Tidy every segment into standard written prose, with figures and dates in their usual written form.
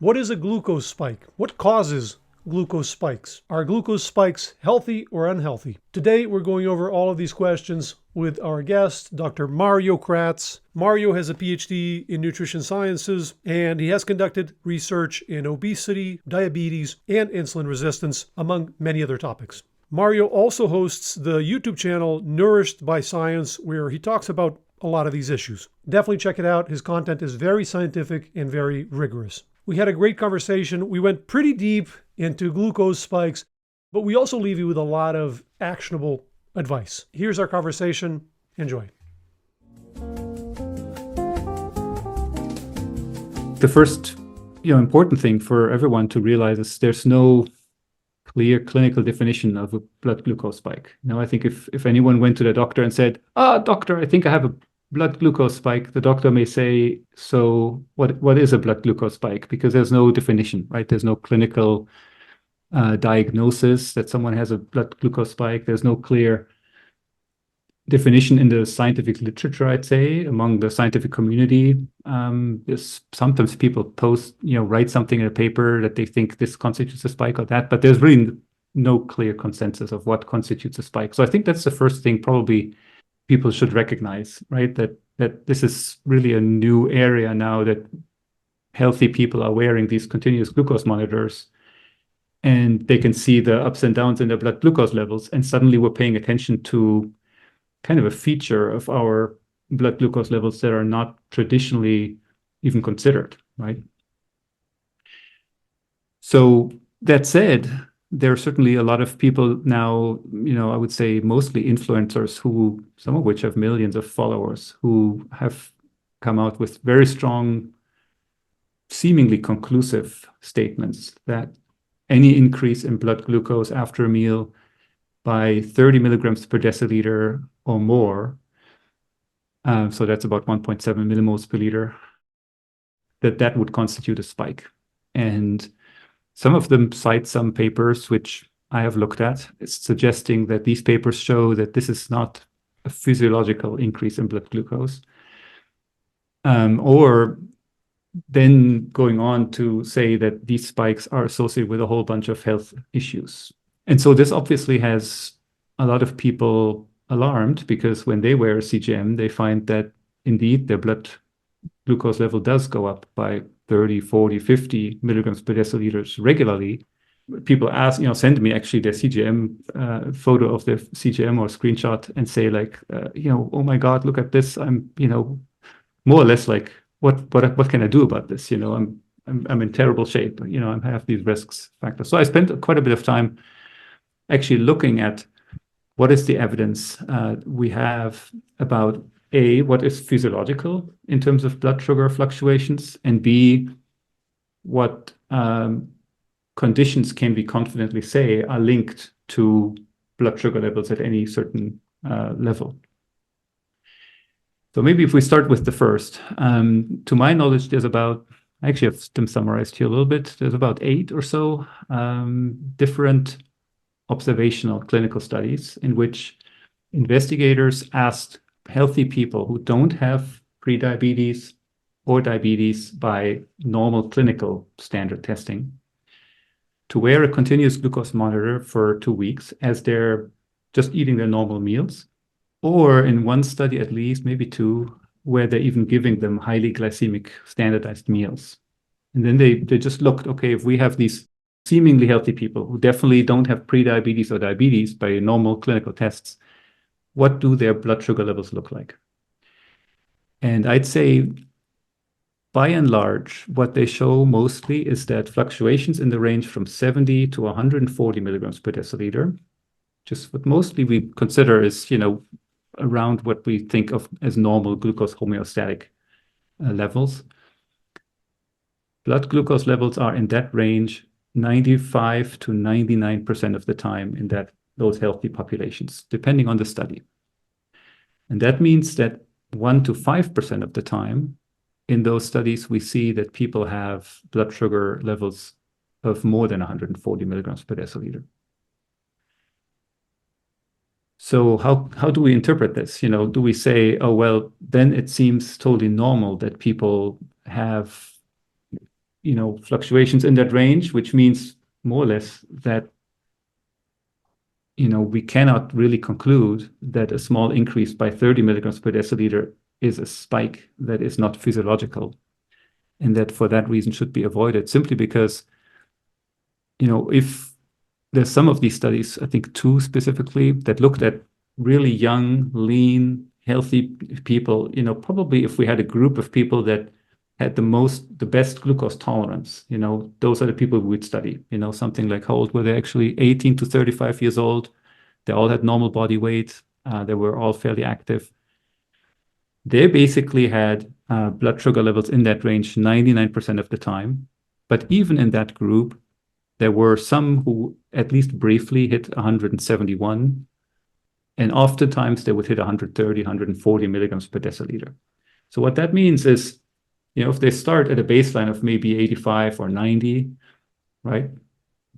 What is a glucose spike? What causes glucose spikes? Are glucose spikes healthy or unhealthy? Today, we're going over all of these questions with our guest, Dr. Mario Kratz. Mario has a PhD in nutrition sciences, and he has conducted research in obesity, diabetes, and insulin resistance, among many other topics. Mario also hosts the YouTube channel Nourished by Science, where he talks about a lot of these issues. Definitely check it out. His content is very scientific and very rigorous. We had a great conversation. We went pretty deep into glucose spikes, but we also leave you with a lot of actionable advice. Here's our conversation. Enjoy. The first, important thing for everyone to realize is there's no clear clinical definition of a blood glucose spike. Now, I think if anyone went to the doctor and said, doctor, I think I have a blood glucose spike, the doctor may say, so what is a blood glucose spike? Because there's no definition, right? There's no clinical diagnosis that someone has a blood glucose spike. There's no clear definition in the scientific literature, I'd say, among the scientific community. There's sometimes people write something in a paper that they think this constitutes a spike or that, but there's really no clear consensus of what constitutes a spike. So I think that's the first thing probably people should recognize, right? That this is really a new area now that healthy people are wearing these continuous glucose monitors, and they can see the ups and downs in their blood glucose levels. And suddenly we're paying attention to kind of a feature of our blood glucose levels that are not traditionally even considered, right? So that said, there are certainly a lot of people now, I would say mostly influencers some of which have millions of followers, who have come out with very strong, seemingly conclusive statements that any increase in blood glucose after a meal by 30 milligrams per deciliter or more, so that's about 1.7 millimoles per liter, that would constitute a spike. And some of them cite some papers which I have looked at. It's suggesting that these papers show that this is not a physiological increase in blood glucose. Or then going on to say that these spikes are associated with a whole bunch of health issues. And so this obviously has a lot of people alarmed, because when they wear a CGM, they find that indeed their blood glucose level does go up by 30, 40, 50 milligrams per deciliters regularly. People ask, send me actually their CGM photo of their CGM or screenshot and say oh my God, look at this. I'm, more or less like, what can I do about this? I'm in terrible shape. I have these risks factors. So I spent quite a bit of time actually looking at what is the evidence we have about A, what is physiological in terms of blood sugar fluctuations, and B, what conditions can we confidently say are linked to blood sugar levels at any certain level. So maybe if we start with the first, to my knowledge, there's about, I actually have them summarized here a little bit, there's about 8 or so different observational clinical studies in which investigators asked healthy people who don't have prediabetes or diabetes by normal clinical standard testing to wear a continuous glucose monitor for 2 weeks as they're just eating their normal meals, or in one study at least, maybe 2, where they're even giving them highly glycemic standardized meals. And then they just looked, okay, if we have these seemingly healthy people who definitely don't have prediabetes or diabetes by normal clinical tests, what do their blood sugar levels look like? And I'd say, by and large, what they show mostly is that fluctuations in the range from 70 to 140 milligrams per deciliter, just what mostly we consider is, around what we think of as normal glucose homeostatic levels. Blood glucose levels are in that range 95 to 99% of the time in those healthy populations, depending on the study. And that means that 1 to 5% of the time in those studies, we see that people have blood sugar levels of more than 140 milligrams per deciliter. So how do we interpret this? Do we say, oh, well, then it seems totally normal that people have fluctuations in that range, which means more or less that we cannot really conclude that a small increase by 30 milligrams per deciliter is a spike that is not physiological, and that for that reason should be avoided, simply because if there's some of these studies, I think 2 specifically, that looked at really young, lean, healthy people, probably if we had a group of people that had the best glucose tolerance, those are the people we would study, something like how old were they actually? 18 to 35 years old. They all had normal body weight. They were all fairly active. They basically had blood sugar levels in that range 99% of the time. But even in that group, there were some who at least briefly hit 171. And oftentimes they would hit 130, 140 milligrams per deciliter. So what that means is, if they start at a baseline of maybe 85 or 90, right,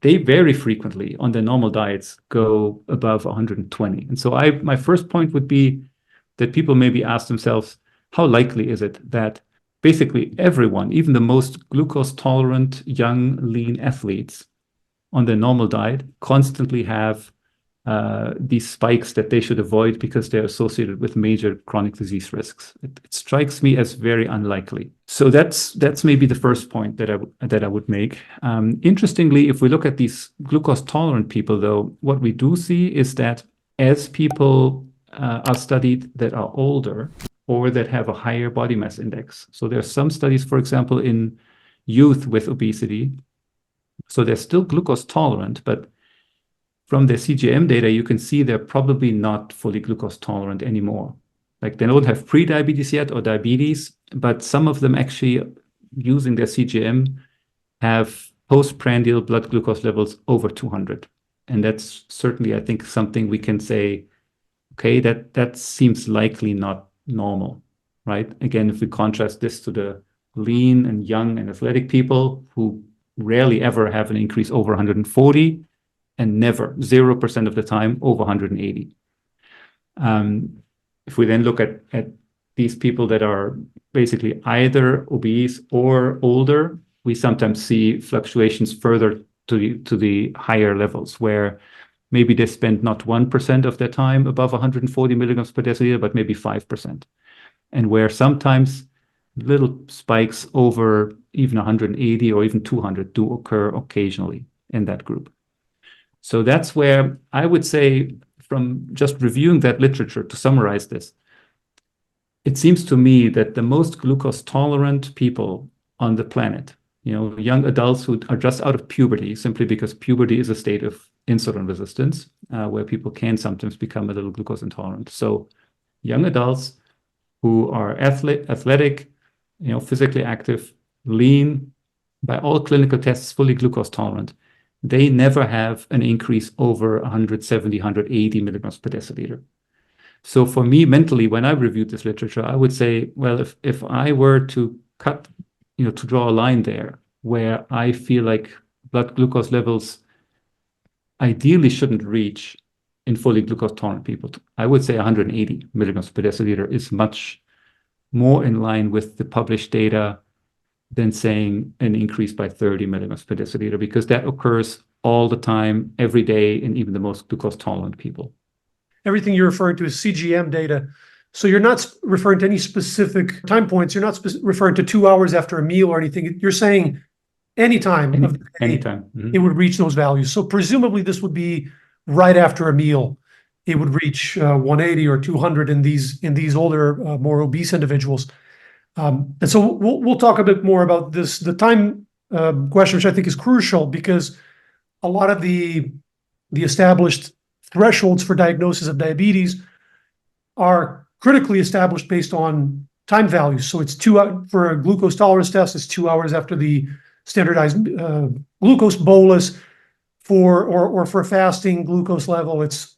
they very frequently on their normal diets go above 120. And so my first point would be that people maybe ask themselves, how likely is it that basically everyone, even the most glucose tolerant young lean athletes on their normal diet, constantly have these spikes that they should avoid because they're associated with major chronic disease risks? It strikes me as very unlikely. So that's maybe the first point that I would make. Interestingly, if we look at these glucose tolerant people, though, what we do see is that as people are studied that are older or that have a higher body mass index. So there are some studies, for example, in youth with obesity. So they're still glucose tolerant, but from the CGM data, you can see they're probably not fully glucose tolerant anymore. Like they don't have pre-diabetes yet or diabetes, but some of them actually using their CGM have postprandial blood glucose levels over 200. And that's certainly, I think, something we can say, okay, that seems likely not normal, right? Again, if we contrast this to the lean and young and athletic people who rarely ever have an increase over 140, and never, 0% of the time, over 180. If we then look at these people that are basically either obese or older, we sometimes see fluctuations further to the higher levels, where maybe they spend not 1% of their time above 140 milligrams per deciliter, but maybe 5%. And where sometimes little spikes over even 180 or even 200 do occur occasionally in that group. So that's where I would say, from just reviewing that literature, to summarize this, it seems to me that the most glucose tolerant people on the planet, young adults who are just out of puberty, simply because puberty is a state of insulin resistance, where people can sometimes become a little glucose intolerant. So young adults who are athletic, physically active, lean, by all clinical tests, fully glucose tolerant, they never have an increase over 170, 180 milligrams per deciliter. So for me, mentally, when I reviewed this literature, I would say, well, if I were to cut, to draw a line there where I feel like blood glucose levels ideally shouldn't reach in fully glucose tolerant people, I would say 180 milligrams per deciliter is much more in line with the published data than saying an increase by 30 milligrams per deciliter, because that occurs all the time, every day, in even the most glucose tolerant people. Everything you're referring to is CGM data. So you're not referring to any specific time points. You're not referring to 2 hours after a meal or anything. You're saying anytime of the day, anytime. It would reach those values. So presumably this would be right after a meal. It would reach 180 or 200 in these older, more obese individuals. And so we'll talk a bit more about this, the time question, which I think is crucial, because a lot of the established thresholds for diagnosis of diabetes are critically established based on time values. So it's for a glucose tolerance test, it's 2 hours after the standardized glucose bolus. For a fasting glucose level, it's,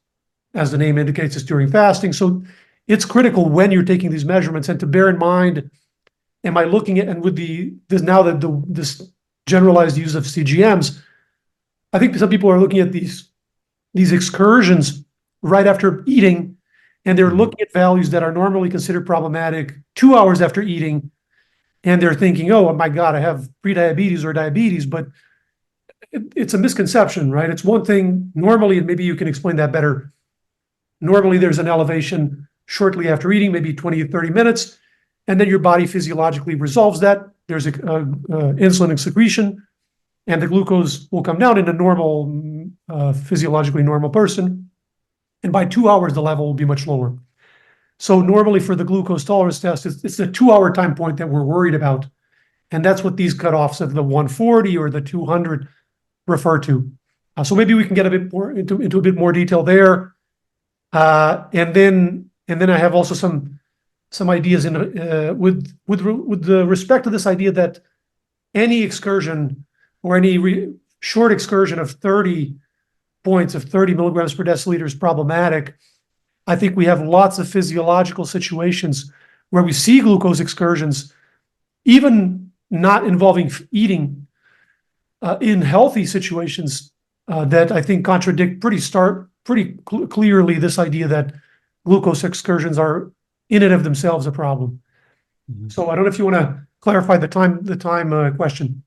as the name indicates, it's during fasting. So it's critical when you're taking these measurements, and to bear in mind, am I looking at, and with this generalized use of CGMs, I think some people are looking at these excursions right after eating, and they're looking at values that are normally considered problematic 2 hours after eating, and they're thinking, oh my God, I have prediabetes or diabetes, but it's a misconception, right? It's one thing normally, and maybe you can explain that better. Normally, there's an elevation shortly after eating, maybe 20 to 30 minutes, and then your body physiologically resolves that. There's insulin secretion, and the glucose will come down in a normal, physiologically normal person. And by 2 hours, the level will be much lower. So normally for the glucose tolerance test, it's the 2 hour time point that we're worried about. And that's what these cutoffs of the 140 or the 200 refer to. So maybe we can get a bit more into a bit more detail there. And then I have also some ideas with the respect to this idea that any excursion or any short excursion of 30 points of 30 milligrams per deciliter is problematic. I think we have lots of physiological situations where we see glucose excursions, even not involving eating, in healthy situations that I think contradict pretty clearly this idea that glucose excursions are in and of themselves a problem. Mhm. So I don't know if you want to clarify the time question.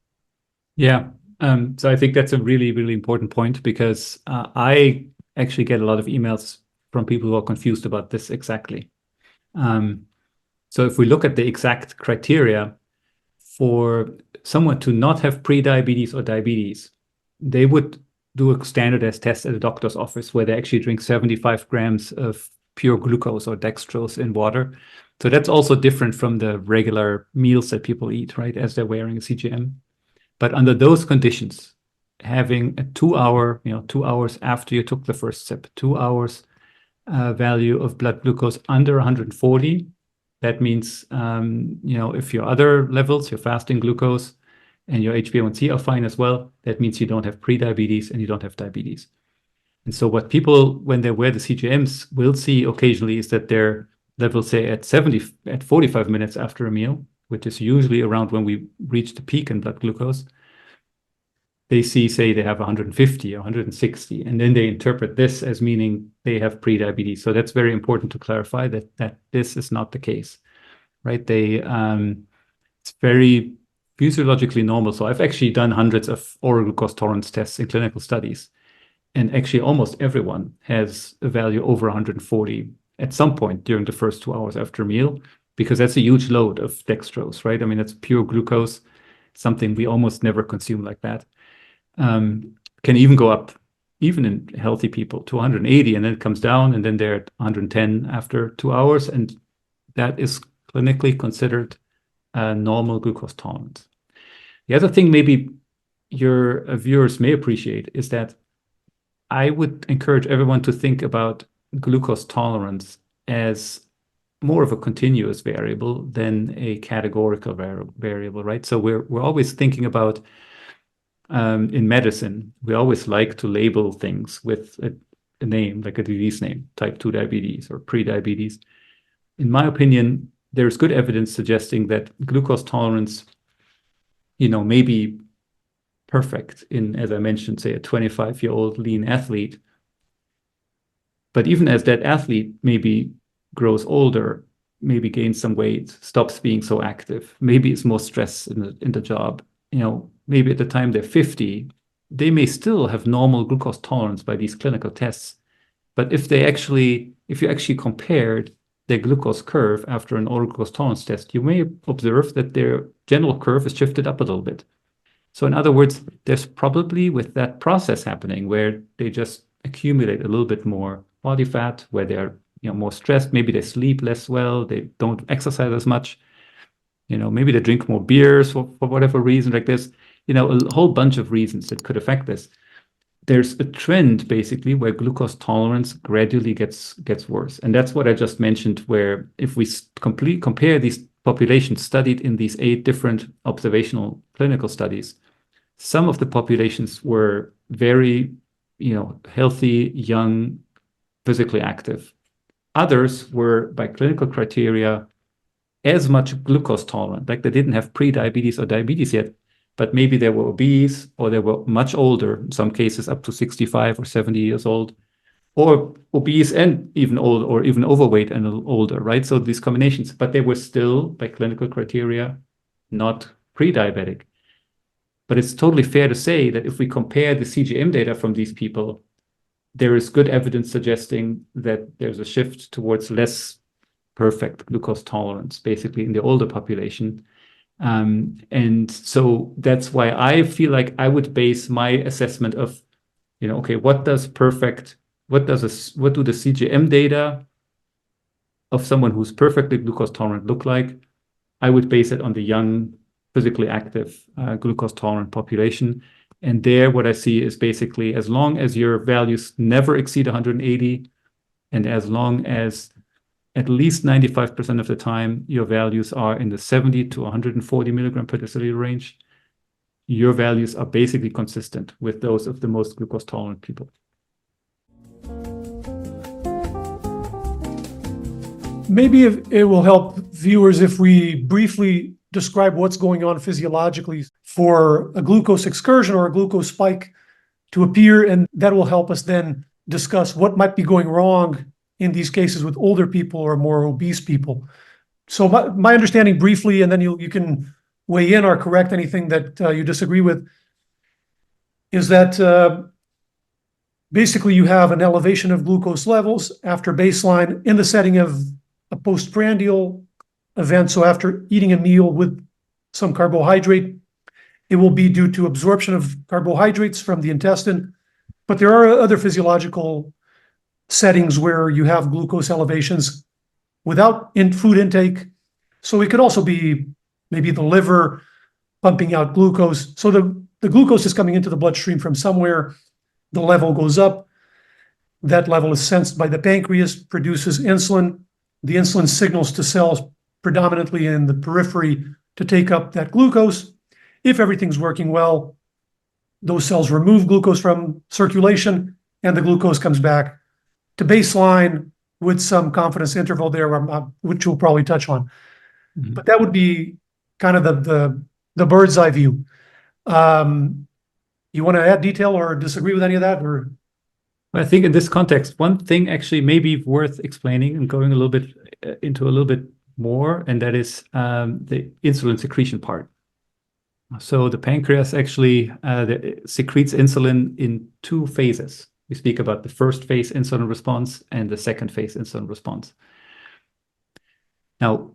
Yeah. So I think that's a really, really important point because I actually get a lot of emails from people who are confused about this exactly. So if we look at the exact criteria for someone to not have pre-diabetes or diabetes, they would do a standardized test at a doctor's office where they actually drink 75 grams of pure glucose or dextrose in water. So that's also different from the regular meals that people eat, right, as they're wearing a CGM. But under those conditions, having a 2 hour, 2 hours after you took the first sip, 2 hours value of blood glucose under 140, that means, if your other levels, your fasting glucose and your HbA1c are fine as well, that means you don't have prediabetes and you don't have diabetes. And so what people, when they wear the CGMs, will see occasionally is that their levels, say at 45 minutes after a meal, which is usually around when we reach the peak in blood glucose, they say they have 150 or 160, and then they interpret this as meaning they have prediabetes. So that's very important to clarify that this is not the case, right? It's very physiologically normal. So I've actually done hundreds of oral glucose tolerance tests in clinical studies, and actually almost everyone has a value over 140 at some point during the first 2 hours after a meal, because that's a huge load of dextrose, right? I mean, it's pure glucose, something we almost never consume like that. Can even go up, even in healthy people, to 180, and then it comes down, and then they're at 110 after 2 hours, and that is clinically considered a normal glucose tolerance. The other thing maybe your viewers may appreciate is that I would encourage everyone to think about glucose tolerance as more of a continuous variable than a categorical variable, right? So we're always thinking about, in medicine, we always like to label things with a name, like a disease name, type 2 diabetes or pre-diabetes. In my opinion, there's good evidence suggesting that glucose tolerance, may be perfect in, as I mentioned, say a 25-year-old lean athlete. But even as that athlete maybe grows older, maybe gains some weight, stops being so active, maybe is more stressed in the job, maybe at the time they're 50, they may still have normal glucose tolerance by these clinical tests. But if you actually compared their glucose curve after an oral glucose tolerance test, you may observe that their general curve is shifted up a little bit. So in other words, there's probably with that process happening where they just accumulate a little bit more body fat, where they're more stressed, maybe they sleep less well, they don't exercise as much, maybe they drink more beers for whatever reason, like this, a whole bunch of reasons that could affect this. There's a trend basically where glucose tolerance gradually gets worse. And that's what I just mentioned, where if we compare these populations studied in these 8 different observational clinical studies, some of the populations were very, healthy, young, physically active. Others were, by clinical criteria, as much glucose tolerant, like they didn't have pre-diabetes or diabetes yet, but maybe they were obese or they were much older, in some cases up to 65 or 70 years old, or obese and even old, or even overweight and older, right? So these combinations, but they were still, by clinical criteria, not pre-diabetic. But it's totally fair to say that if we compare the CGM data from these people, there is good evidence suggesting that there's a shift towards less perfect glucose tolerance, basically in the older population. And so that's why I feel like I would base my assessment of, okay, what do the CGM data of someone who's perfectly glucose tolerant look like? I would base it on the young, physically active, glucose tolerant population. And there, what I see is basically as long as your values never exceed 180, and as long as at least 95% of the time your values are in the 70 to 140 milligram per deciliter range, your values are basically consistent with those of the most glucose tolerant people. Maybe it will help viewers if we briefly describe what's going on physiologically for a glucose excursion or a glucose spike to appear, and that will help us then discuss what might be going wrong in these cases with older people or more obese people. So my understanding briefly, and then you can weigh in or correct anything that you disagree with, is that basically you have an elevation of glucose levels after baseline in the setting of a postprandial event. So after eating a meal with some carbohydrate, it will be due to absorption of carbohydrates from the intestine. But there are other physiological settings where you have glucose elevations without food intake. So it could also be maybe the liver pumping out glucose. So the glucose is coming into the bloodstream from somewhere. The level goes up. That level is sensed by the pancreas, produces insulin. The insulin signals to cells predominantly in the periphery to take up that glucose. If everything's working well, those cells remove glucose from circulation and the glucose comes back to baseline with some confidence interval there, which we'll probably touch on. Mm-hmm. But that would be kind of the bird's eye view. You want to add detail or disagree with any of that? Or I think in this context, one thing actually may be worth explaining and going a little bit into a little bit more, and that is the insulin secretion part. So the pancreas actually secretes insulin in two phases. We speak about the first phase insulin response and the second phase insulin response. Now,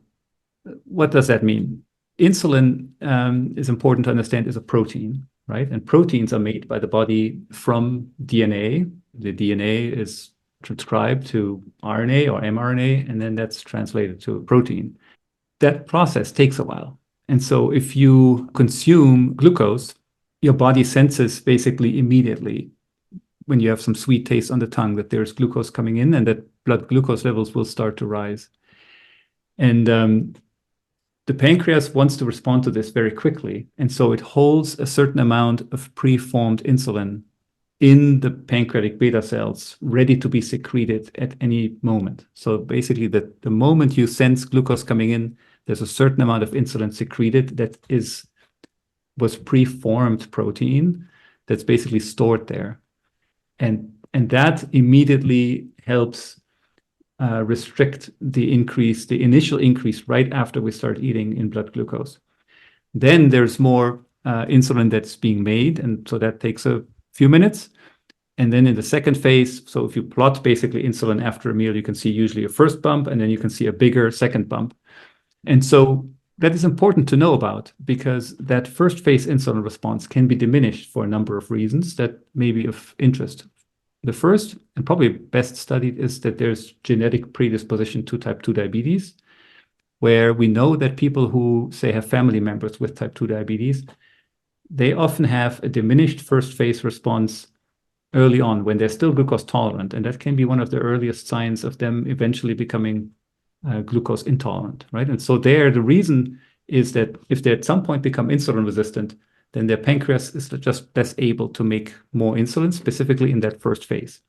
what does that mean? Insulin is important to understand is a protein, right? And proteins are made by the body from DNA. The DNA is transcribed to RNA or mRNA, and then that's translated to a protein. That process takes a while. And so if you consume glucose, your body senses basically immediately when you have some sweet taste on the tongue that there's glucose coming in and that blood glucose levels will start to rise. And the pancreas wants to respond to this very quickly. And so it holds a certain amount of preformed insulin in the pancreatic beta cells ready to be secreted at any moment. So basically the moment you sense glucose coming in, there's a certain amount of insulin secreted that was preformed protein that's basically stored there. And that immediately helps restrict the initial increase right after we start eating in blood glucose. Then there's more insulin that's being made, and so that takes a few minutes. And then in the second phase, so if you plot basically insulin after a meal, you can see usually a first bump, and then you can see a bigger second bump. And so that is important to know about, because that first phase insulin response can be diminished for a number of reasons that may be of interest. The first, and probably best studied, is that there's genetic predisposition to type 2 diabetes, where we know that people who, say, have family members with type 2 diabetes, they often have a diminished first phase response early on when they're still glucose tolerant. And that can be one of the earliest signs of them eventually becoming glucose intolerant, right? And so the reason is that if they at some point become insulin resistant, then their pancreas is just less able to make more insulin, specifically in that first phase.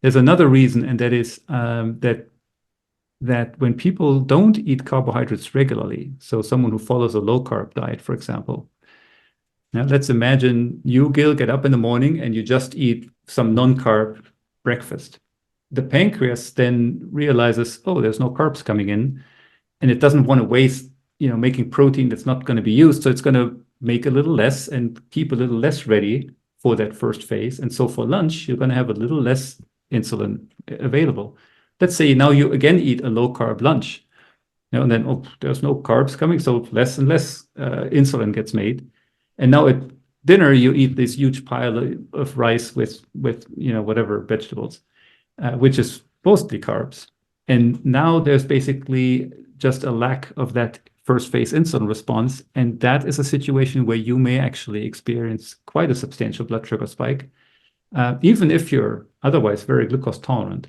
There's another reason, and that is that when people don't eat carbohydrates regularly, so someone who follows a low-carb diet, for example, now let's imagine you, Gil, get up in the morning and you just eat some non-carb breakfast. The pancreas then realizes, oh, there's no carbs coming in, and it doesn't want to waste making protein that's not going to be used. So it's going to make a little less and keep a little less ready for that first phase. And so for lunch, you're going to have a little less insulin available. Let's say now you again eat a low carb lunch, and then there's no carbs coming, so less and less insulin gets made. And now at dinner you eat this huge pile of rice with whatever vegetables, which is mostly carbs. And now there's basically just a lack of that first phase insulin response. And that is a situation where you may actually experience quite a substantial blood sugar spike, even if you're otherwise very glucose tolerant,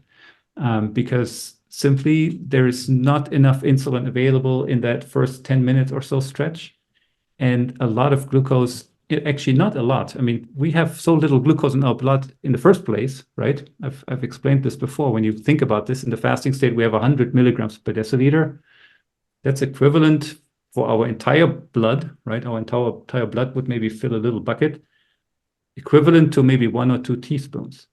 because simply there is not enough insulin available in that first 10 minutes or so stretch. And a lot of glucose, actually not a lot. I mean, we have so little glucose in our blood in the first place, right? I've explained this before. When you think about this, in the fasting state, we have 100 milligrams per deciliter. That's equivalent for our entire blood, right? Our entire blood would maybe fill a little bucket, equivalent to maybe 1 or 2 teaspoons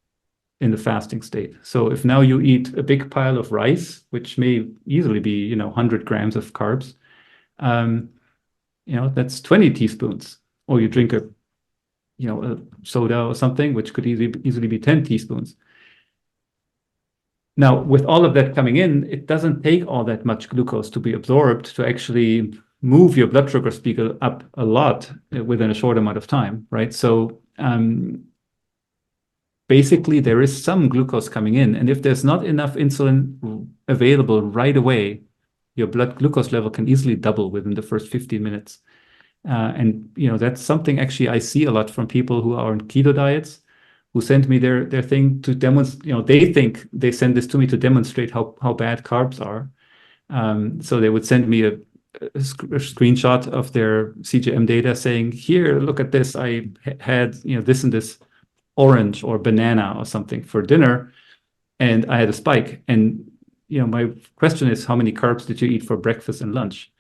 in the fasting state. So if now you eat a big pile of rice, which may easily be 100 grams of carbs, that's 20 teaspoons. Or you drink a soda or something, which could easily be 10 teaspoons. Now, with all of that coming in, it doesn't take all that much glucose to be absorbed to actually move your blood sugar spiegel up a lot within a short amount of time, right? So basically, there is some glucose coming in. And if there's not enough insulin available right away, your blood glucose level can easily double within the first 15 minutes. And that's something actually I see a lot from people who are on keto diets, who send me their thing to demonstrate. They think they send this to me to demonstrate how bad carbs are. So they would send me a screenshot of their CGM data saying, "Here, look at this. I had this and this orange or banana or something for dinner, and I had a spike." And my question is, how many carbs did you eat for breakfast and lunch?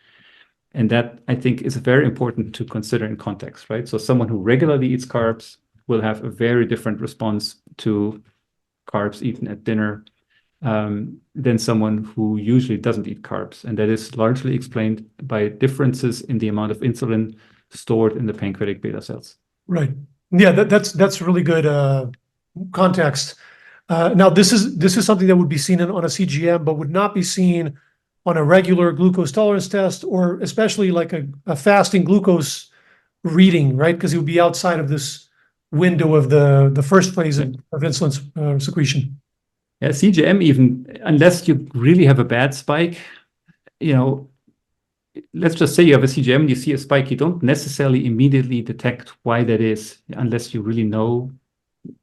And that, I think, is very important to consider in context, right? So someone who regularly eats carbs will have a very different response to carbs eaten at dinner than someone who usually doesn't eat carbs. And that is largely explained by differences in the amount of insulin stored in the pancreatic beta cells. Right. Yeah, that's really good context. Now, this is something that would be seen on a CGM, but would not be seen on a regular glucose tolerance test, or especially like a fasting glucose reading, right? Because it would be outside of this window of the first phase of insulin secretion. Yeah, CGM, even unless you really have a bad spike, let's just say you have a CGM and you see a spike, you don't necessarily immediately detect why that is, unless you really know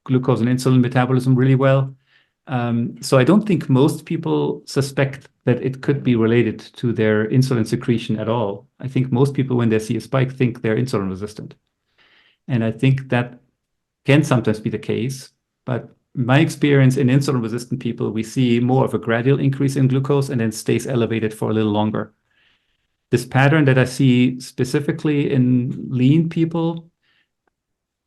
glucose and insulin metabolism really well. So I don't think most people suspect that it could be related to their insulin secretion at all. I think most people, when they see a spike, think they're insulin resistant. And I think that can sometimes be the case. But my experience in insulin resistant people, we see more of a gradual increase in glucose and then stays elevated for a little longer. This pattern that I see specifically in lean people,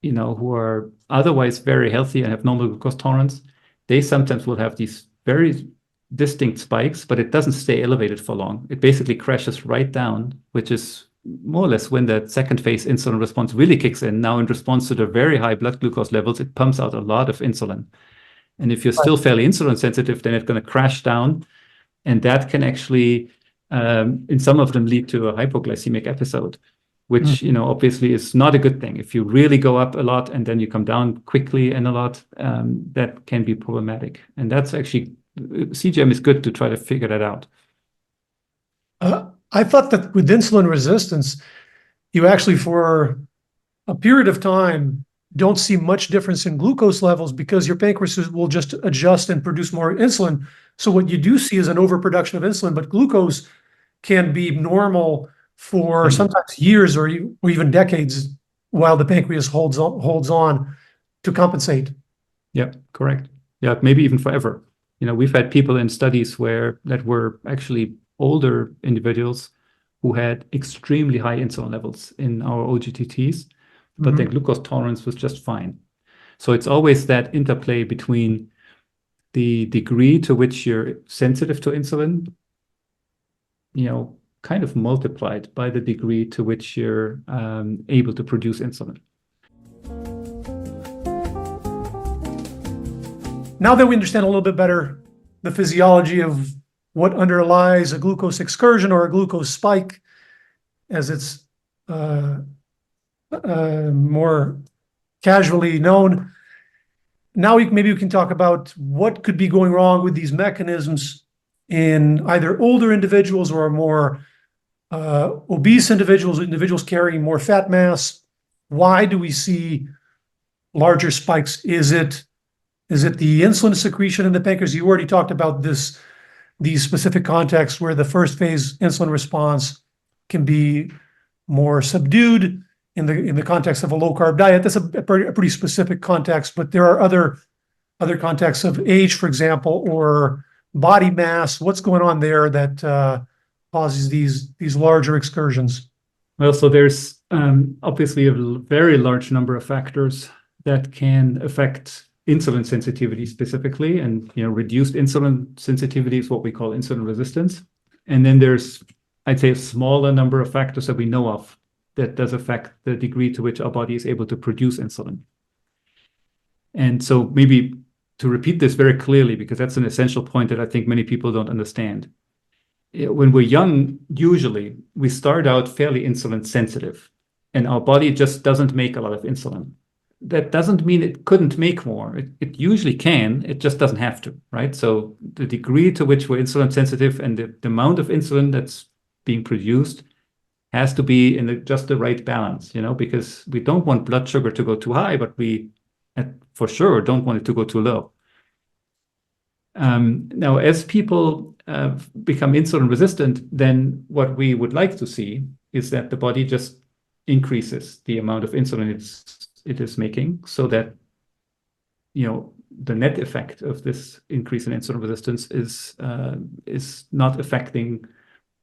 who are otherwise very healthy and have normal glucose tolerance, they sometimes will have these very distinct spikes, but it doesn't stay elevated for long. It basically crashes right down, which is more or less when that second phase insulin response really kicks in. Now, in response to the very high blood glucose levels, it pumps out a lot of insulin. And if you're still fairly insulin sensitive, then it's going to crash down. And that can actually, in some of them, lead to a hypoglycemic episode, which, obviously is not a good thing. If you really go up a lot and then you come down quickly and a lot, that can be problematic. And that's actually, CGM is good to try to figure that out. I thought that with insulin resistance, you actually, for a period of time, don't see much difference in glucose levels because your pancreas will just adjust and produce more insulin. So what you do see is an overproduction of insulin, but glucose can be normal for sometimes years or even decades while the pancreas holds on to compensate. Yeah, correct. Yeah, maybe even forever. We've had people in studies that were actually older individuals who had extremely high insulin levels in our OGTTs, but their glucose tolerance was just fine. So it's always that interplay between the degree to which you're sensitive to insulin, kind of multiplied by the degree to which you're able to produce insulin. Now that we understand a little bit better the physiology of what underlies a glucose excursion or a glucose spike, as it's more casually known, now maybe we can talk about what could be going wrong with these mechanisms in either older individuals or more obese individuals carrying more fat mass. Why do we see larger spikes? Is it the insulin secretion in the pancreas? You already talked about these specific contexts where the first phase insulin response can be more subdued in the context of a low carb diet. That's a pretty specific context, but there are other contexts of age, for example, or body mass. What's going on there that causes these larger excursions? Well, so there's obviously a very large number of factors that can affect insulin sensitivity specifically, and reduced insulin sensitivity is what we call insulin resistance. And then there's, I'd say, a smaller number of factors that we know of that does affect the degree to which our body is able to produce insulin. And so maybe to repeat this very clearly, because that's an essential point that I think many people don't understand. When we're young, usually we start out fairly insulin sensitive, and our body just doesn't make a lot of insulin. That doesn't mean it couldn't make more. It usually can, it just doesn't have to, right? So the degree to which we're insulin sensitive and the amount of insulin that's being produced has to be in just the right balance, because we don't want blood sugar to go too high, but we for sure don't want it to go too low. Now, as people become insulin resistant, then what we would like to see is that the body just increases the amount of insulin it is making, so that the net effect of this increase in insulin resistance is not affecting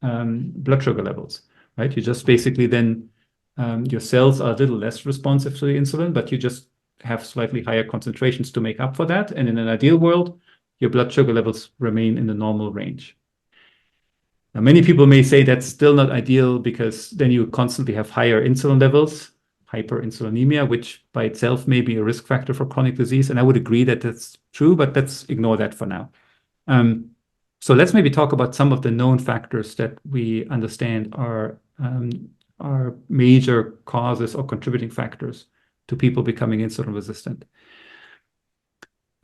blood sugar levels, right? You just basically then your cells are a little less responsive to the insulin, but you just have slightly higher concentrations to make up for that. And in an ideal world, your blood sugar levels remain in the normal range. Now, many people may say that's still not ideal, because then you constantly have higher insulin levels, hyperinsulinemia, which by itself may be a risk factor for chronic disease. And I would agree that that's true, but let's ignore that for now. So let's maybe talk about some of the known factors that we understand are major causes or contributing factors to people becoming insulin resistant.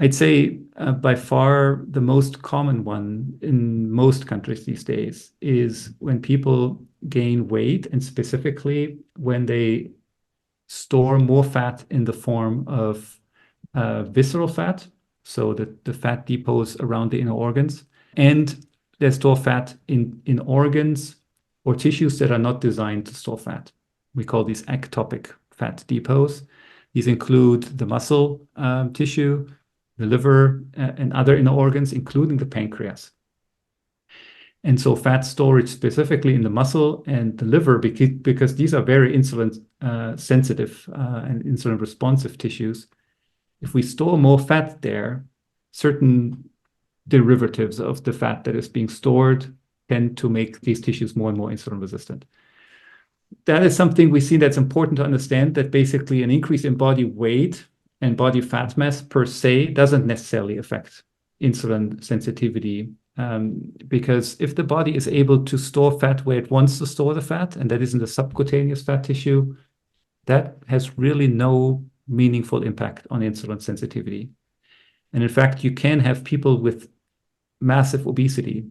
I'd say by far the most common one in most countries these days is when people gain weight, and specifically when they store more fat in the form of visceral fat, so the fat depots around the inner organs, and they store fat in organs or tissues that are not designed to store fat. We call these ectopic fat depots. These include the muscle tissue, the liver, and other inner organs, including the pancreas. And so fat storage specifically in the muscle and the liver, because these are very insulin sensitive and insulin responsive tissues. If we store more fat there, certain derivatives of the fat that is being stored tend to make these tissues more and more insulin resistant. That is something we see that's important to understand, that basically an increase in body weight and body fat mass per se doesn't necessarily affect insulin sensitivity, because if the body is able to store fat where it wants to store the fat, and that is in the subcutaneous fat tissue, that has really no meaningful impact on insulin sensitivity. And in fact, you can have people with massive obesity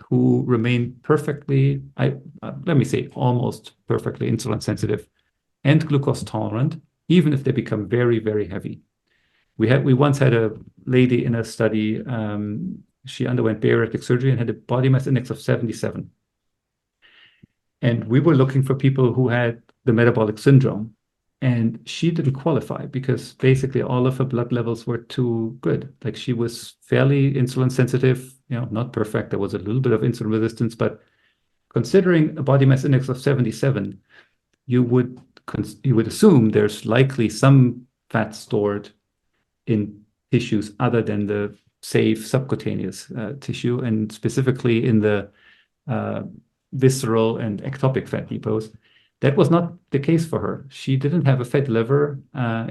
who remain perfectly, let me say almost perfectly insulin sensitive and glucose tolerant, even if they become very, very heavy. We once had a lady in a study, she underwent bariatric surgery and had a body mass index of 77. And we were looking for people who had the metabolic syndrome, and she didn't qualify because basically all of her blood levels were too good. Like, she was fairly insulin sensitive, not perfect. There was a little bit of insulin resistance, but considering a body mass index of 77, you would assume there's likely some fat stored in tissues other than the safe subcutaneous tissue, and specifically in the visceral and ectopic fat depots. That was not the case for her. She didn't have a fat liver.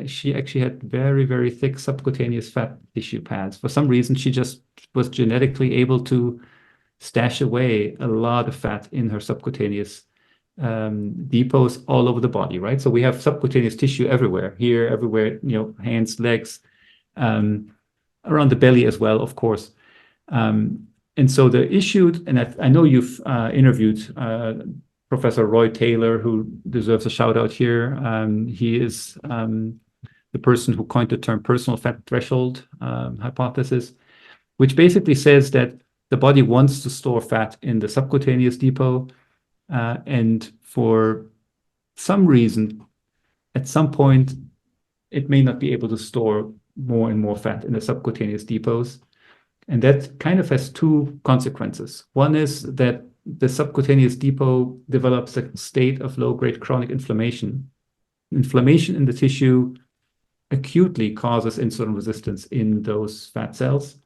She actually had very, very thick subcutaneous fat tissue pads. For some reason, she just was genetically able to stash away a lot of fat in her subcutaneous depots all over the body, right? So we have subcutaneous tissue everywhere, here, everywhere, hands, legs, around the belly as well, of course. And so the issue, and I know you've interviewed Professor Roy Taylor, who deserves a shout out here. He is the person who coined the term personal fat threshold hypothesis, which basically says that the body wants to store fat in the subcutaneous depot, and for some reason, at some point, it may not be able to store more and more fat in the subcutaneous depots. And that kind of has two consequences. One is that the subcutaneous depot develops a state of low-grade chronic inflammation. Inflammation in the tissue acutely causes insulin resistance in those fat cells.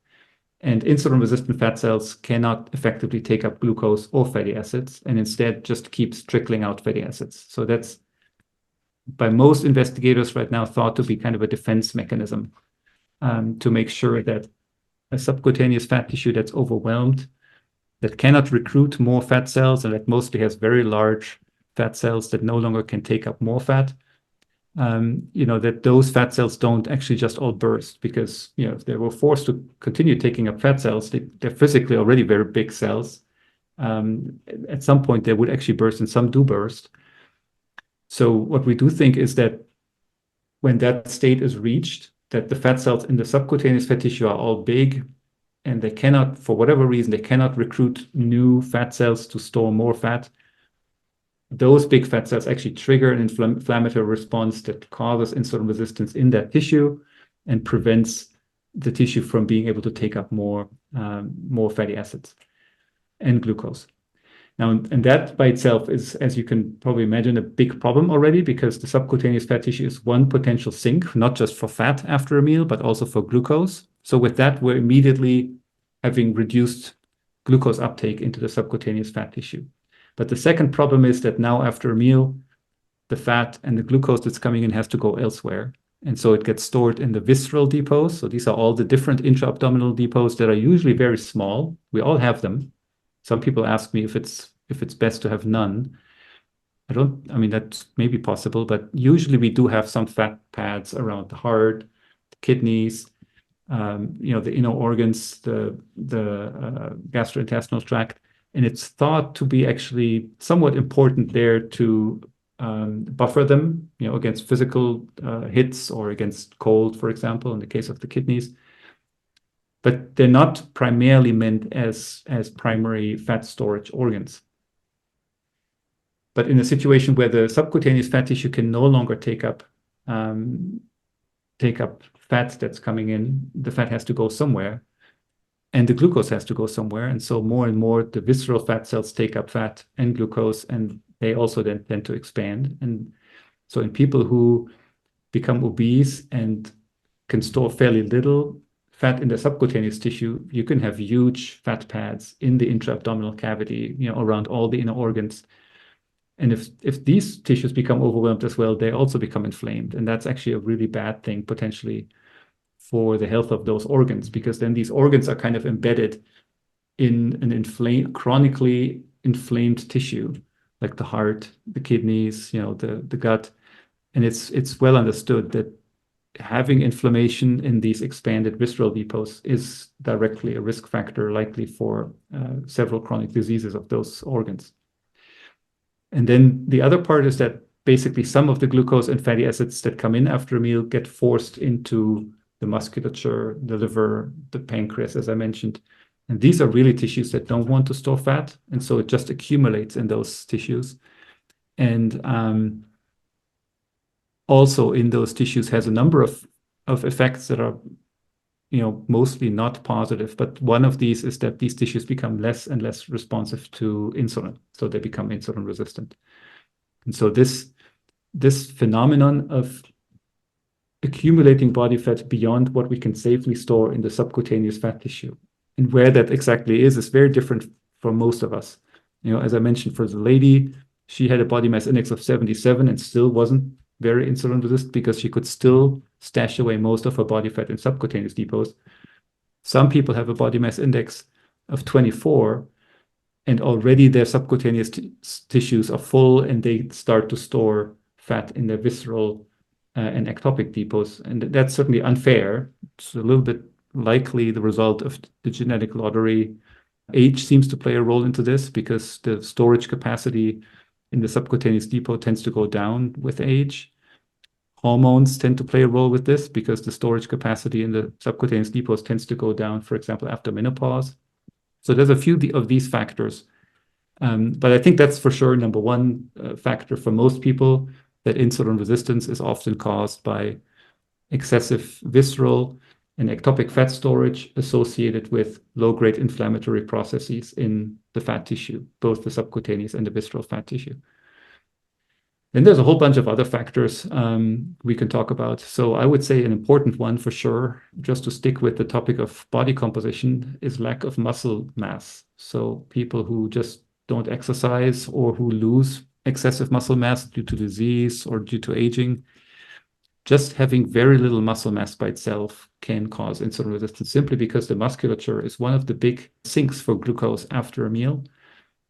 And insulin-resistant fat cells cannot effectively take up glucose or fatty acids, and instead just keeps trickling out fatty acids. So that's, by most investigators right now, thought to be kind of a defense mechanism to make sure that a subcutaneous fat tissue that's overwhelmed, that cannot recruit more fat cells, and that mostly has very large fat cells that no longer can take up more fat, that those fat cells don't actually just all burst, because if they were forced to continue taking up fat cells, they're physically already very big cells. At some point, they would actually burst, and some do burst. So what we do think is that when that state is reached, that the fat cells in the subcutaneous fat tissue are all big, and they cannot, for whatever reason, they cannot recruit new fat cells to store more fat. Those big fat cells actually trigger an inflammatory response that causes insulin resistance in that tissue and prevents the tissue from being able to take up more fatty acids and glucose. Now, and that by itself is, as you can probably imagine, a big problem already, because the subcutaneous fat tissue is one potential sink, not just for fat after a meal, but also for glucose. So with that, we're immediately having reduced glucose uptake into the subcutaneous fat tissue. But the second problem is that now after a meal, the fat and the glucose that's coming in has to go elsewhere. And so it gets stored in the visceral depots. So these are all the different intra-abdominal depots that are usually very small. We all have them. Some people ask me if it's best to have none. I mean, that's maybe possible, but usually we do have some fat pads around the heart, the kidneys, the inner organs, the gastrointestinal tract. And it's thought to be actually somewhat important there to buffer them, against physical hits or against cold, for example, in the case of the kidneys. But they're not primarily meant as primary fat storage organs. But in a situation where the subcutaneous fat tissue can no longer take up fat that's coming in, the fat has to go somewhere, and the glucose has to go somewhere. And so more and more, the visceral fat cells take up fat and glucose, and they also then tend to expand. And so in people who become obese and can store fairly little fat in the subcutaneous tissue, you can have huge fat pads in the intra-abdominal cavity, around all the inner organs. And if these tissues become overwhelmed as well, they also become inflamed. And that's actually a really bad thing, potentially, for the health of those organs, because then these organs are kind of embedded in an chronically inflamed tissue, like the heart, the kidneys, the gut. And it's well understood that having inflammation in these expanded visceral depots is directly a risk factor, likely for several chronic diseases of those organs. And then the other part is that basically some of the glucose and fatty acids that come in after a meal get forced into the musculature, the liver, the pancreas, as I mentioned. And these are really tissues that don't want to store fat. And so it just accumulates in those tissues. And also in those tissues has a number of effects that are, mostly not positive. But one of these is that these tissues become less and less responsive to insulin. So they become insulin resistant. And so this phenomenon of accumulating body fat beyond what we can safely store in the subcutaneous fat tissue, and where that exactly is very different for most of us. As I mentioned, for the lady, she had a body mass index of 77 and still wasn't very insulin resistant because she could still stash away most of her body fat in subcutaneous depots. Some people have a body mass index of 24 and already their subcutaneous tissues are full and they start to store fat in their visceral and ectopic depots. And that's certainly unfair. It's a little bit likely the result of the genetic lottery. Age seems to play a role into this because the storage capacity in the subcutaneous depot tends to go down with age. Hormones tend to play a role with this because the storage capacity in the subcutaneous depots tends to go down, for example, after menopause. So there's a few of these factors. But I think that's for sure number one factor for most people, that insulin resistance is often caused by excessive visceral and ectopic fat storage associated with low-grade inflammatory processes in the fat tissue, both the subcutaneous and the visceral fat tissue. Then there's a whole bunch of other factors we can talk about. So I would say an important one for sure, just to stick with the topic of body composition, is lack of muscle mass. So people who just don't exercise or who lose excessive muscle mass due to disease or due to aging, just having very little muscle mass by itself can cause insulin resistance simply because the musculature is one of the big sinks for glucose after a meal.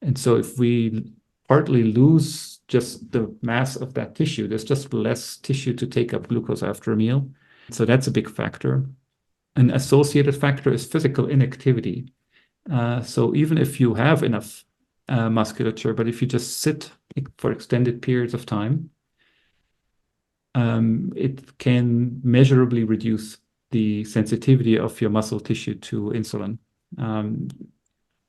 And so if we partly lose just the mass of that tissue, there's just less tissue to take up glucose after a meal. So that's a big factor. An associated factor is physical inactivity. So even if you have enough musculature, but if you just sit for extended periods of time, it can measurably reduce the sensitivity of your muscle tissue to insulin.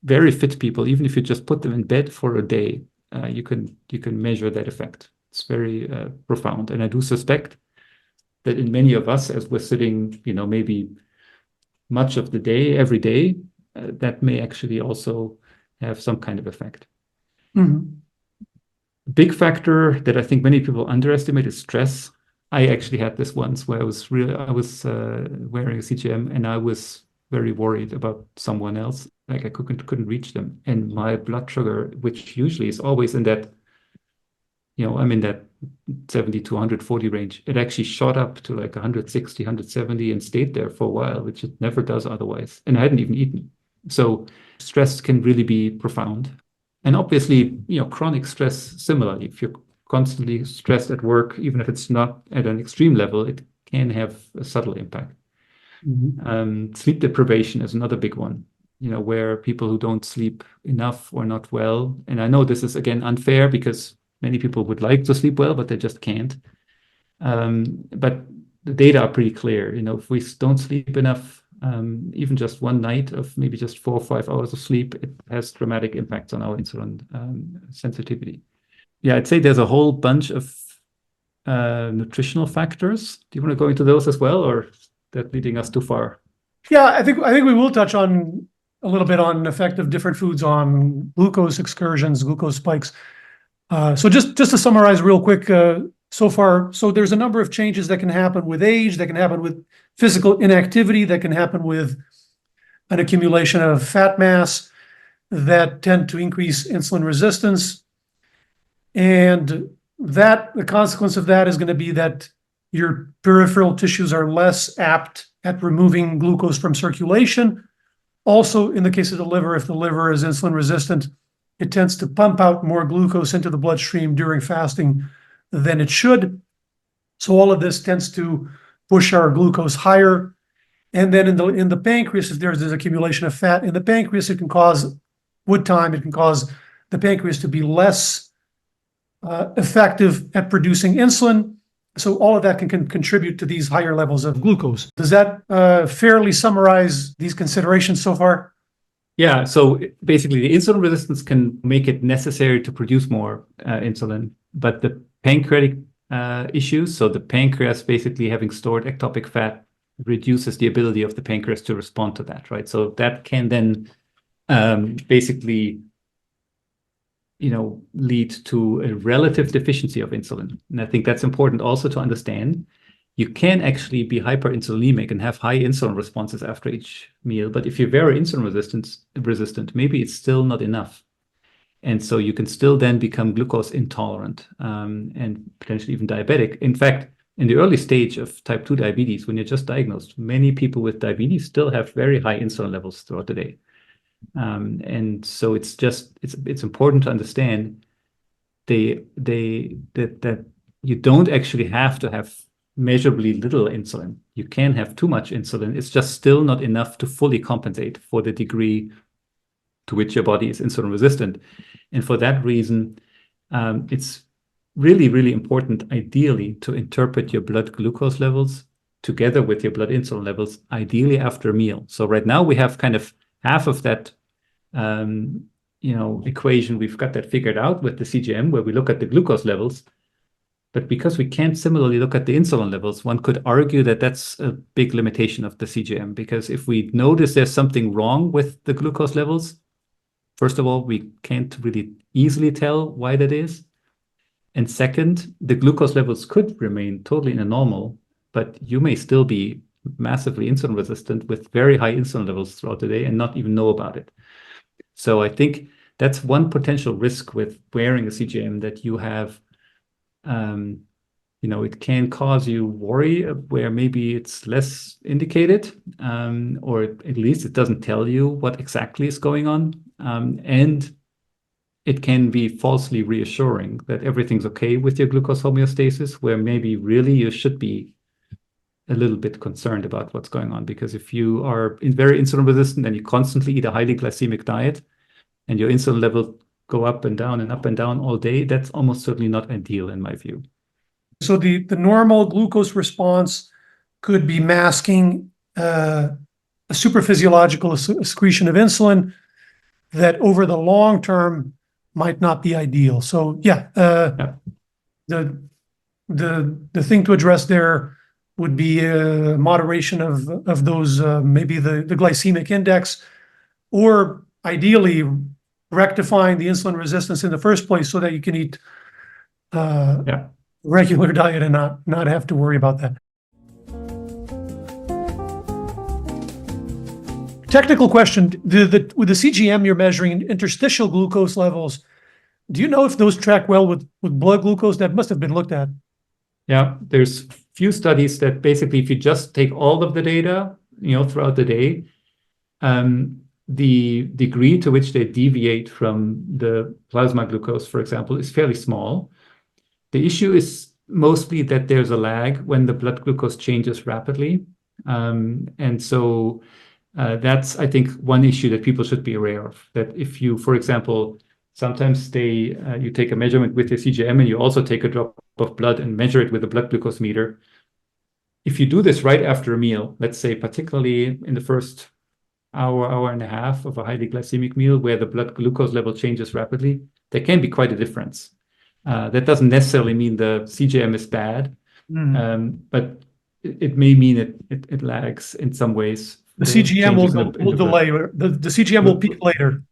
Very fit people, even if you just put them in bed for a day, you can measure that effect. It's very profound. And I do suspect that in many of us, as we're sitting, maybe much of the day, every day, that may actually also have some kind of effect. Mm-hmm. Big factor that I think many people underestimate is stress. I actually had this once where I was wearing a CGM and I was very worried about someone else. Like I couldn't reach them. And my blood sugar, which usually is always in that, I'm in that 70 to 140 range. It actually shot up to like 160, 170 and stayed there for a while, which it never does otherwise. And I hadn't even eaten. So stress can really be profound. And obviously, chronic stress, similarly, if you're constantly stressed at work, even if it's not at an extreme level, it can have a subtle impact. Mm-hmm. Sleep deprivation is another big one, where people who don't sleep enough or not well, and I know this is again unfair because many people would like to sleep well, but they just can't. But the data are pretty clear. If we don't sleep enough, even just one night of maybe just 4 or 5 hours of sleep, it has dramatic impacts on our insulin sensitivity. Yeah, I'd say there's a whole bunch of nutritional factors. Do you want to go into those as well, or is that leading us too far? Yeah, I think we will touch on a little bit on the effect of different foods on glucose excursions, glucose spikes. So just to summarize real quick, so there's a number of changes that can happen with age, that can happen with physical inactivity, that can happen with an accumulation of fat mass that tend to increase insulin resistance. And the consequence of that is going to be that your peripheral tissues are less apt at removing glucose from circulation. Also, in the case of the liver, if the liver is insulin resistant, it tends to pump out more glucose into the bloodstream during fasting than it should. So all of this tends to push our glucose higher. And then in the pancreas, if there's this accumulation of fat in the pancreas, it can cause the pancreas to be less effective at producing insulin. So all of that can contribute to these higher levels of glucose. Does that fairly summarize these considerations so far? Yeah, so basically the insulin resistance can make it necessary to produce more insulin, but the pancreatic issues, so the pancreas basically having stored ectopic fat reduces the ability of the pancreas to respond to that, right? So that can then basically lead to a relative deficiency of insulin. And I think that's important also to understand. You can actually be hyperinsulinemic and have high insulin responses after each meal, but if you're very insulin resistant, maybe it's still not enough. And so you can still then become glucose intolerant and potentially even diabetic. In fact, in the early stage of type 2 diabetes, when you're just diagnosed, many people with diabetes still have very high insulin levels throughout the day. And so it's important to understand that you don't actually have to have measurably little insulin. You can have too much insulin. It's just still not enough to fully compensate for the degree to which your body is insulin resistant. And for that reason, it's really, really important, ideally, to interpret your blood glucose levels together with your blood insulin levels, ideally after a meal. So right now we have kind of half of that equation. We've got that figured out with the CGM, where we look at the glucose levels. But because we can't similarly look at the insulin levels, one could argue that that's a big limitation of the CGM, because if we notice there's something wrong with the glucose levels, first of all, we can't really easily tell why that is. And second, the glucose levels could remain totally in a normal, but you may still be massively insulin resistant with very high insulin levels throughout the day and not even know about it. So I think that's one potential risk with wearing a CGM, that you have, it can cause you worry where maybe it's less indicated, or at least it doesn't tell you what exactly is going on. And it can be falsely reassuring that everything's okay with your glucose homeostasis, where maybe really you should be a little bit concerned about what's going on. Because if you are very insulin resistant and you constantly eat a highly glycemic diet and your insulin levels go up and down all day, that's almost certainly not ideal in my view. So the normal glucose response could be masking a supraphysiological secretion of insulin that over the long term might not be ideal. So the thing to address there would be moderation of those, maybe the glycemic index, or ideally rectifying the insulin resistance in the first place so that you can eat regular diet and not have to worry about that. Technical question, with the CGM you're measuring interstitial glucose levels, do you know if those track well with blood glucose? That must have been looked at. Yeah, there's few studies that basically, if you just take all of the data, throughout the day, the degree to which they deviate from the plasma glucose, for example, is fairly small. The issue is mostly that there's a lag when the blood glucose changes rapidly. And so that's, I think, one issue that people should be aware of. That if you, for example, sometimes you take a measurement with your CGM and you also take a drop of blood and measure it with a blood glucose meter. If you do this right after a meal, let's say particularly in the first hour and a half of a highly glycemic meal where the blood glucose level changes rapidly, there can be quite a difference. That doesn't necessarily mean the CGM is bad, but it may mean it lags in some ways. The CGM will delay. The CGM will peak later.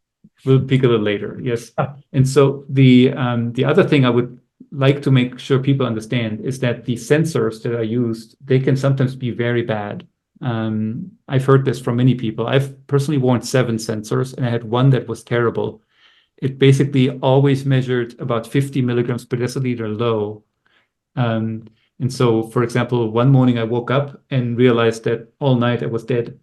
Will peak a little later, yes. And so the other thing I would like to make sure people understand is that the sensors that are used, they can sometimes be very bad. I've heard this from many people. I've personally worn 7 sensors, and I had one that was terrible. It basically always measured about 50 milligrams per deciliter low. And so, for example, one morning I woke up and realized that all night I was dead,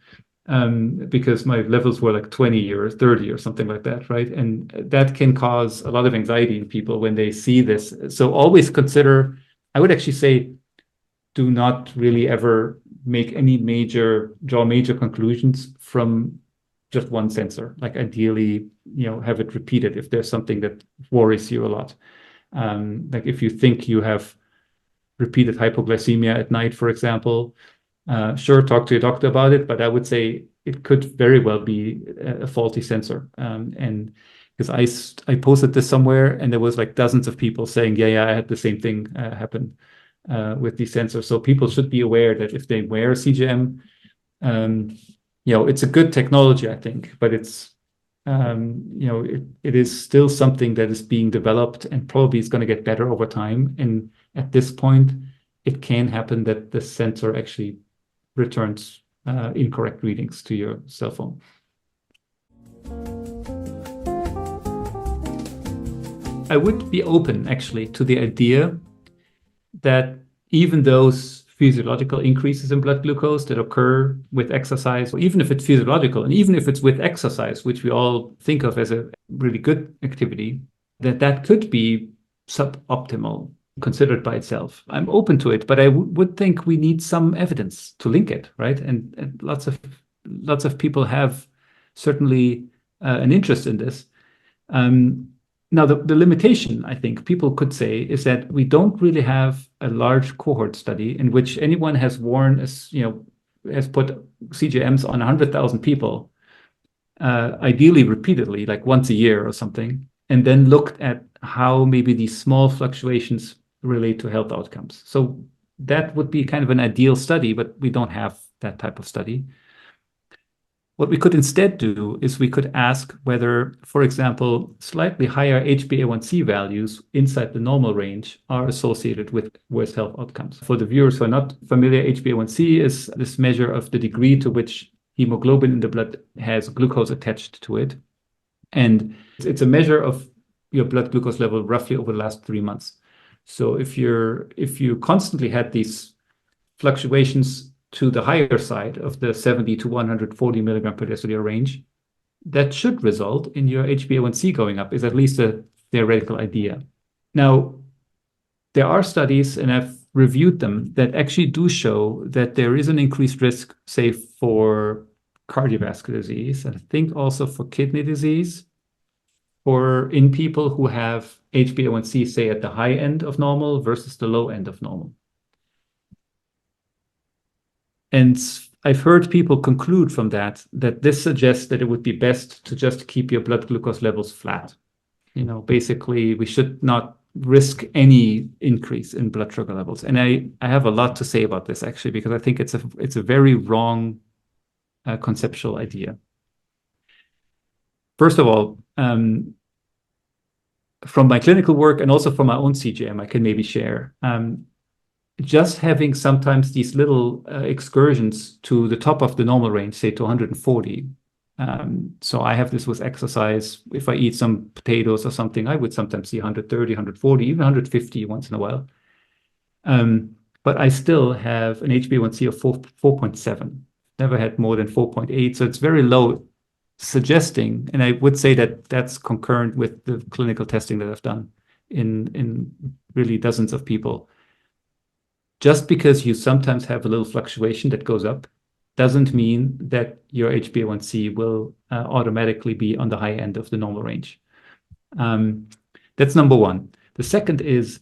because my levels were like 20 or 30 or something like that, right? And that can cause a lot of anxiety in people when they see this. So always consider, I would actually say, do not really ever make any draw major conclusions from just one sensor. Like ideally, have it repeated if there's something that worries you a lot. Like if you think you have repeated hypoglycemia at night, for example, sure, talk to your doctor about it, but I would say it could very well be a faulty sensor. And because I posted this somewhere and there was like dozens of people saying, yeah, I had the same thing happen with these sensors. So people should be aware that if they wear a CGM, it's a good technology, I think, but it's, it is still something that is being developed and probably is going to get better over time. And at this point, it can happen that the sensor actually returns incorrect readings to your cell phone. I would be open actually to the idea that even those physiological increases in blood glucose that occur with exercise, or even if it's physiological, and even if it's with exercise, which we all think of as a really good activity, that could be suboptimal considered by itself. I'm open to it, but I would think we need some evidence to link it, right? And lots of people have certainly an interest in this. Now, the limitation, I think people could say, is that we don't really have a large cohort study in which anyone has has put CGMs on 100,000 people, ideally repeatedly, like once a year or something, and then looked at how maybe these small fluctuations relate to health outcomes. So that would be kind of an ideal study, but we don't have that type of study. What we could instead do is we could ask whether, for example, slightly higher HbA1c values inside the normal range are associated with worse health outcomes. For the viewers who are not familiar, HbA1c is this measure of the degree to which hemoglobin in the blood has glucose attached to it. And it's a measure of your blood glucose level roughly over the last 3 months. So if you constantly had these fluctuations to the higher side of the 70 to 140 milligram per deciliter range, that should result in your HbA1c going up, is at least a theoretical idea. Now, there are studies, and I've reviewed them, that actually do show that there is an increased risk, say, for cardiovascular disease, and I think also for kidney disease, or in people who have HbA1c, say, at the high end of normal versus the low end of normal. And I've heard people conclude from that this suggests that it would be best to just keep your blood glucose levels flat. Basically, we should not risk any increase in blood sugar levels. And I have a lot to say about this, actually, because I think it's a very wrong conceptual idea. First of all, from my clinical work and also from my own CGM, I can maybe share. Just having sometimes these little excursions to the top of the normal range, say to 140. So I have this with exercise. If I eat some potatoes or something, I would sometimes see 130, 140, even 150 once in a while. But I still have an HbA1c of 4.7. Never had more than 4.8. So it's very low, suggesting, and I would say that that's concurrent with the clinical testing that I've done in really dozens of people. Just because you sometimes have a little fluctuation that goes up doesn't mean that your HbA1c will automatically be on the high end of the normal range. That's number one. The second is,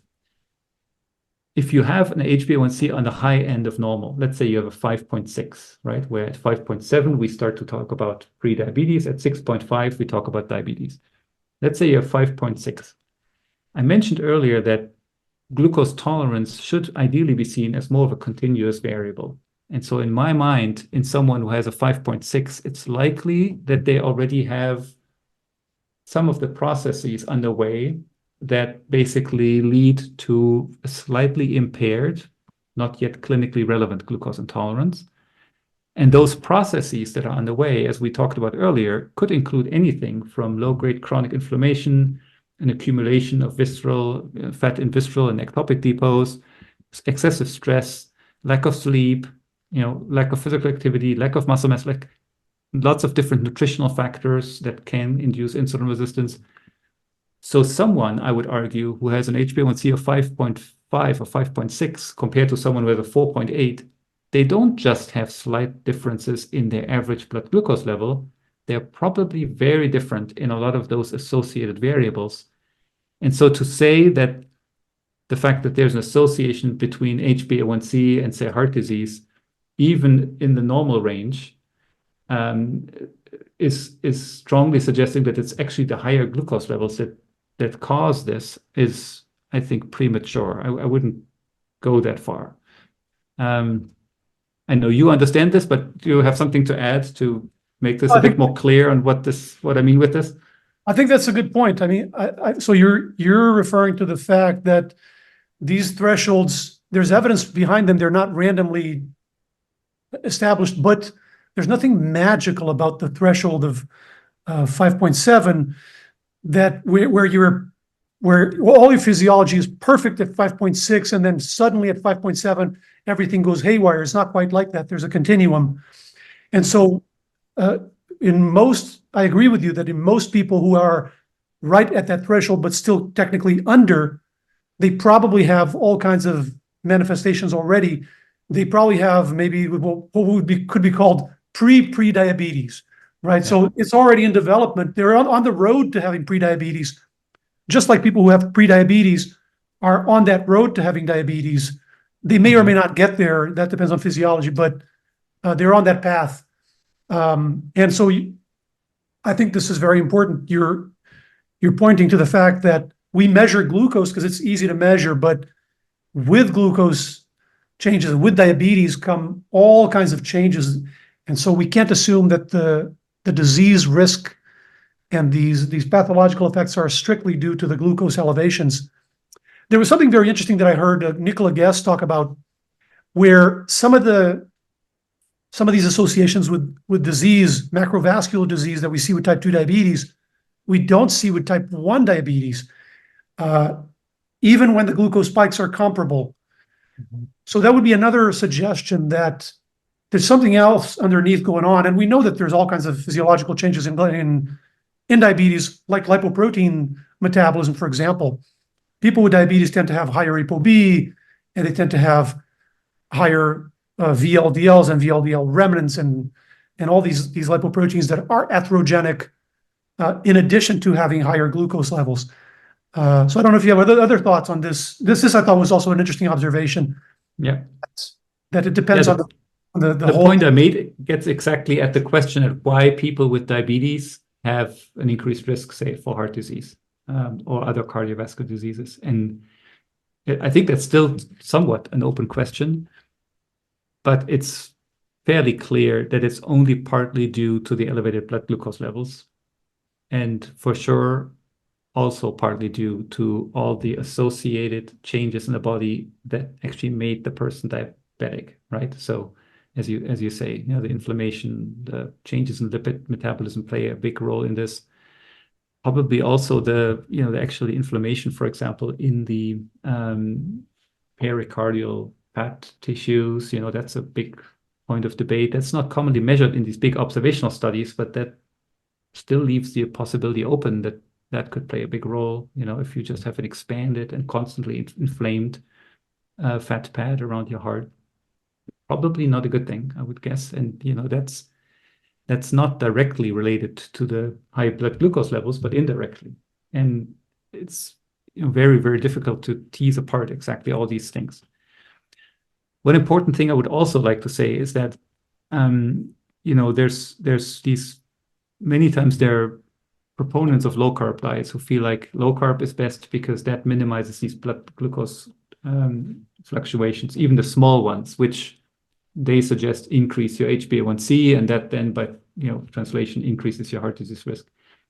if you have an HbA1c on the high end of normal, let's say you have a 5.6, right? Where at 5.7, we start to talk about pre-diabetes. At 6.5, we talk about diabetes. Let's say you have 5.6. I mentioned earlier that glucose tolerance should ideally be seen as more of a continuous variable. And so in my mind, in someone who has a 5.6, it's likely that they already have some of the processes underway that basically lead to a slightly impaired, not yet clinically relevant glucose intolerance. And those processes that are underway, as we talked about earlier, could include anything from low-grade chronic inflammation, an accumulation of visceral fat in visceral and ectopic depots, excessive stress, lack of sleep, lack of physical activity, lack of muscle mass, like lots of different nutritional factors that can induce insulin resistance. So someone, I would argue, who has an HbA1c of 5.5 or 5.6 compared to someone with a 4.8, they don't just have slight differences in their average blood glucose level. They're probably very different in a lot of those associated variables. And so to say that the fact that there's an association between HbA1c and, say, heart disease, even in the normal range, is strongly suggesting that it's actually the higher glucose levels that cause this is, I think, premature. I wouldn't go that far. I know you understand this, but do you have something to add to make this a bit more clear on what I mean with this? I think that's a good point. I mean, so you're referring to the fact that these thresholds, there's evidence behind them. They're not randomly established, but there's nothing magical about the threshold of 5.7 that where you're where all your physiology is perfect at 5.6, and then suddenly at 5.7, everything goes haywire. It's not quite like that. There's a continuum. And so I agree with you that in most people who are right at that threshold, but still technically under, they probably have all kinds of manifestations already. They probably have maybe what could be called pre-diabetes, right? Yeah. So it's already in development. They're on the road to having prediabetes, just like people who have prediabetes are on that road to having diabetes. They may or may not get there. That depends on physiology, but they're on that path. And so I think this is very important. You're pointing to the fact that we measure glucose because it's easy to measure, but with glucose changes, with diabetes come all kinds of changes. And so we can't assume that the disease risk and these pathological effects are strictly due to the glucose elevations. There was something very interesting that I heard Nicola Guest talk about, where some of these associations with disease, macrovascular disease that we see with type 2 diabetes, we don't see with type 1 diabetes, even when the glucose spikes are comparable. Mm-hmm. So that would be another suggestion that there's something else underneath going on. And we know that there's all kinds of physiological changes in diabetes, like lipoprotein metabolism, for example. People with diabetes tend to have higher ApoB, and they tend to have higher VLDLs and VLDL remnants and all these lipoproteins that are atherogenic, in addition to having higher glucose levels. So I don't know if you have other thoughts on this. This I thought was also an interesting observation. Yeah, that it depends on the whole. Point I made gets exactly at the question of why people with diabetes have an increased risk, say, for heart disease or other cardiovascular diseases. And I think that's still somewhat an open question, but it's fairly clear that it's only partly due to the elevated blood glucose levels, and for sure also partly due to all the associated changes in the body that actually made the person diabetic, right? So as you say, the inflammation, the changes in lipid metabolism play a big role in this. Probably also the actual inflammation, for example, in the pericardial fat tissues, that's a big point of debate. That's not commonly measured in these big observational studies, but that still leaves the possibility open that could play a big role, if you just have an expanded and constantly inflamed fat pad around your heart. Probably not a good thing, I would guess. And, that's not directly related to the high blood glucose levels, but indirectly. And it's very, very difficult to tease apart exactly all these things. One important thing I would also like to say is that, there's these, many times there are proponents of low carb diets who feel like low carb is best because that minimizes these blood glucose fluctuations, even the small ones, which they suggest increase your HbA1c, and that then by translation increases your heart disease risk.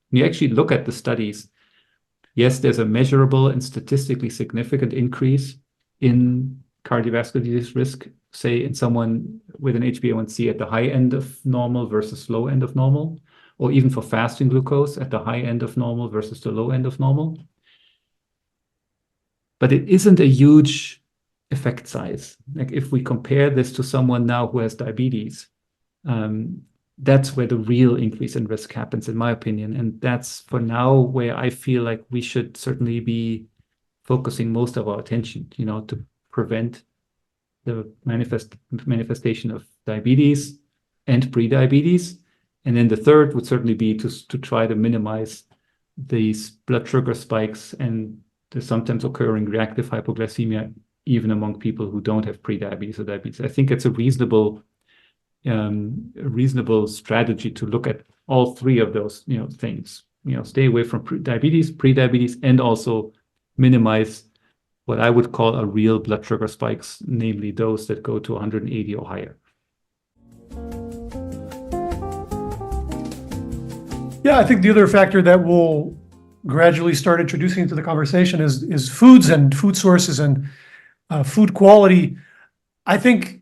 When you actually look at the studies, yes, there's a measurable and statistically significant increase in cardiovascular disease risk, say in someone with an HbA1c at the high end of normal versus low end of normal, or even for fasting glucose at the high end of normal versus the low end of normal. But it isn't a huge effect size. Like if we compare this to someone now who has diabetes, that's where the real increase in risk happens, in my opinion. And that's for now where I feel like we should certainly be focusing most of our attention, to prevent the manifestation of diabetes and prediabetes. And then the third would certainly be to try to minimize these blood sugar spikes and the sometimes occurring reactive hypoglycemia, even among people who don't have prediabetes or diabetes. I think it's a reasonable strategy to look at all three of those things. Stay away from prediabetes, and also minimize what I would call a real blood sugar spikes, namely those that go to 180 or higher. Yeah, I think the other factor that we'll gradually start introducing into the conversation is foods and food sources and food quality. I think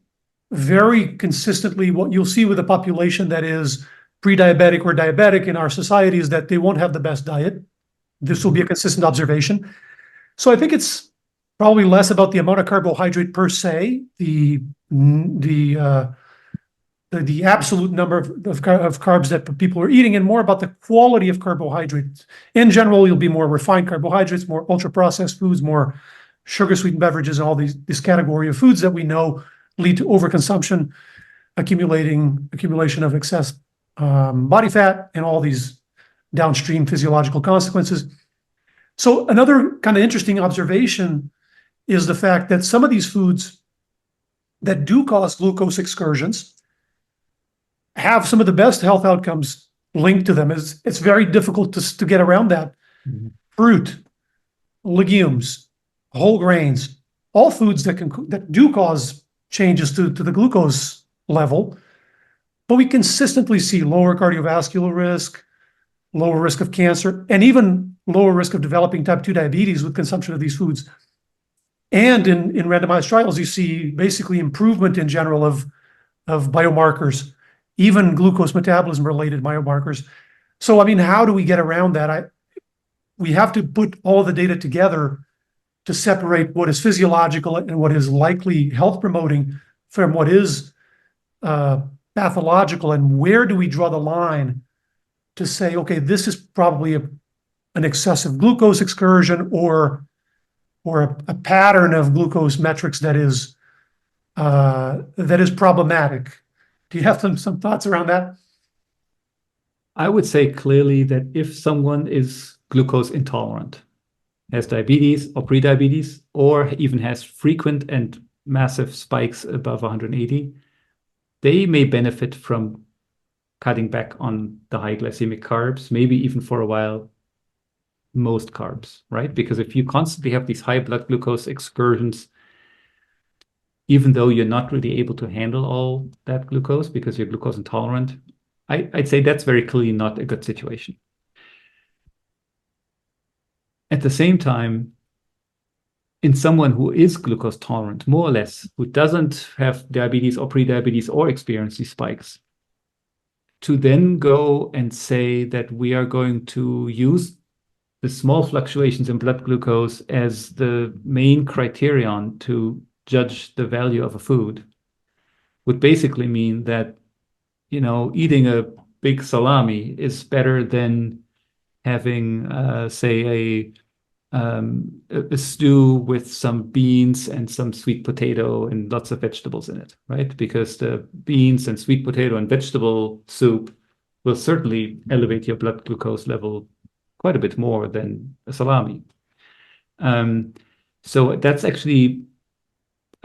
very consistently what you'll see with a population that is pre-diabetic or diabetic in our society is that they won't have the best diet. this will be a consistent observation. So I think it's probably less about the amount of carbohydrate per se, the absolute number of carbs that people are eating, and more about the quality of carbohydrates. In general, you'll be more refined carbohydrates, more ultra-processed foods, more sugar-sweetened beverages, and all this category of foods that we know lead to overconsumption, accumulation of excess body fat, and all these downstream physiological consequences. So another kind of interesting observation is the fact that some of these foods that do cause glucose excursions have some of the best health outcomes linked to them. It's very difficult to get around that. Mhm. Fruit, legumes, whole grains, all foods that do cause changes to the glucose level, but we consistently see lower cardiovascular risk, lower risk of cancer, and even lower risk of developing type 2 diabetes with consumption of these foods. And in randomized trials, you see basically improvement in general of biomarkers, even glucose metabolism related biomarkers. So, I mean, how do we get around that? We have to put all the data together to separate what is physiological and what is likely health promoting from what is pathological, and where do we draw the line to say, okay, this is probably an excessive glucose excursion or a pattern of glucose metrics that is problematic. Do you have some thoughts around that? I would say clearly that if someone is glucose intolerant, has diabetes or prediabetes, or even has frequent and massive spikes above 180, they may benefit from cutting back on the high glycemic carbs, maybe even for a while, most carbs, right? Because if you constantly have these high blood glucose excursions, even though you're not really able to handle all that glucose because you're glucose intolerant, I'd say that's very clearly not a good situation. At the same time, in someone who is glucose tolerant, more or less, who doesn't have diabetes or prediabetes or experience these spikes, to then go and say that we are going to use the small fluctuations in blood glucose as the main criterion to judge the value of a food would basically mean that, eating a big salami is better than having, say, a stew with some beans and some sweet potato and lots of vegetables in it, right? Because the beans and sweet potato and vegetable soup will certainly elevate your blood glucose level quite a bit more than a salami. So that's actually,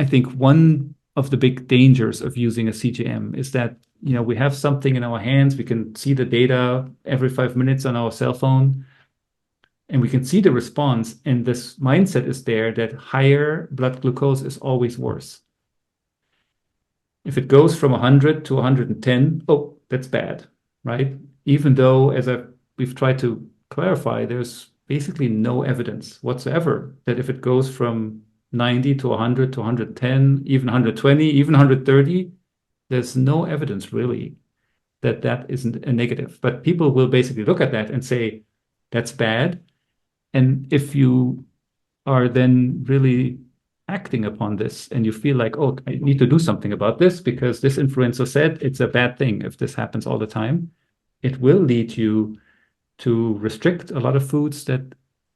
I think, one of the big dangers of using a CGM is that, we have something in our hands, we can see the data every 5 minutes on our cell phone, and we can see the response, and this mindset is there that higher blood glucose is always worse. If it goes from 100 to 110, oh, that's bad, right? Even though, as we've tried to clarify, there's basically no evidence whatsoever that if it goes from 90 to 100 to 110, even 120, even 130, there's no evidence really that that isn't a negative. But people will basically look at that and say, that's bad. And if you are then really acting upon this and you feel like, oh, I need to do something about this because this influencer said it's a bad thing if this happens all the time, it will lead you to restrict a lot of foods that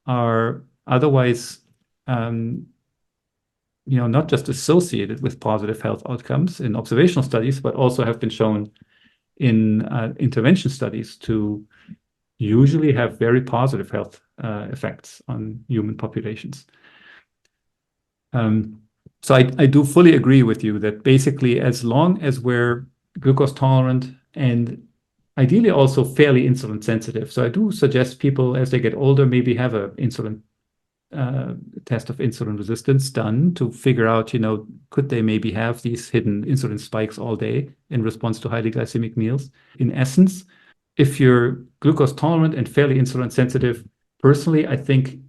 are otherwise not just associated with positive health outcomes in observational studies, but also have been shown in intervention studies to usually have very positive health effects on human populations. So I do fully agree with you that basically as long as we're glucose tolerant and ideally also fairly insulin sensitive. So I do suggest people as they get older maybe have a insulin test of insulin resistance done to figure out, could they maybe have these hidden insulin spikes all day in response to highly glycemic meals? In essence, if you're glucose tolerant and fairly insulin sensitive, personally, I think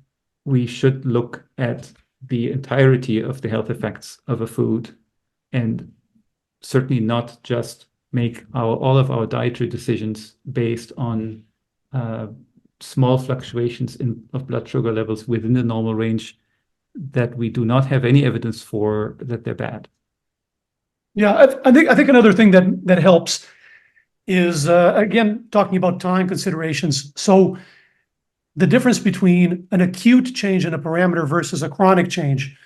we should look at the entirety of the health effects of a food and certainly not just make all of our dietary decisions based on small fluctuations of blood sugar levels within the normal range that we do not have any evidence for that they're bad. Yeah, I think another thing that helps is again talking about time considerations. So the difference between an acute change in a parameter versus a chronic change.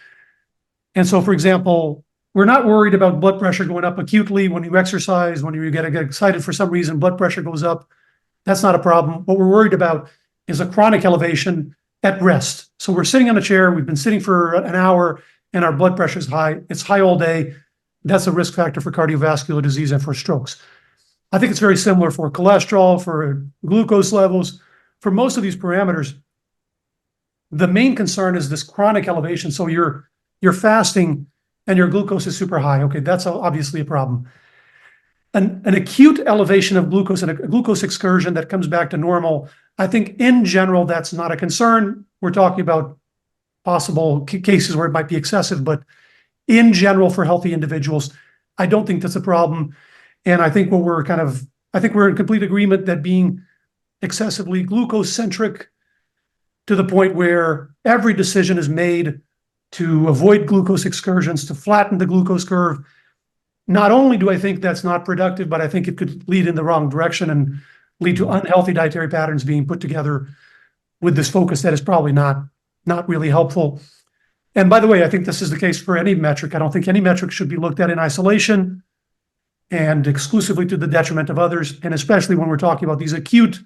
And so, for example, we're not worried about blood pressure going up acutely when you exercise, when you get excited for some reason, blood pressure goes up. That's not a problem. What we're worried about is a chronic elevation at rest. So we're sitting on a chair, we've been sitting for an hour, and our blood pressure is high. It's high all day. That's a risk factor for cardiovascular disease and for strokes. I think it's very similar for cholesterol, for glucose levels, for most of these parameters. The main concern is this chronic elevation. So you're fasting and your glucose is super high. Okay, that's obviously a problem. An acute elevation of glucose and a glucose excursion that comes back to normal, I think in general, that's not a concern. We're talking about possible cases where it might be excessive, but in general, for healthy individuals, I don't think that's a problem. And I think we're in complete agreement that being excessively glucose-centric to the point where every decision is made to avoid glucose excursions, to flatten the glucose curve. Not only do I think that's not productive, but I think it could lead in the wrong direction and lead to unhealthy dietary patterns being put together with this focus that is probably not really helpful. And by the way, I think this is the case for any metric. I don't think any metric should be looked at in isolation and exclusively to the detriment of others, and especially when we're talking about these acute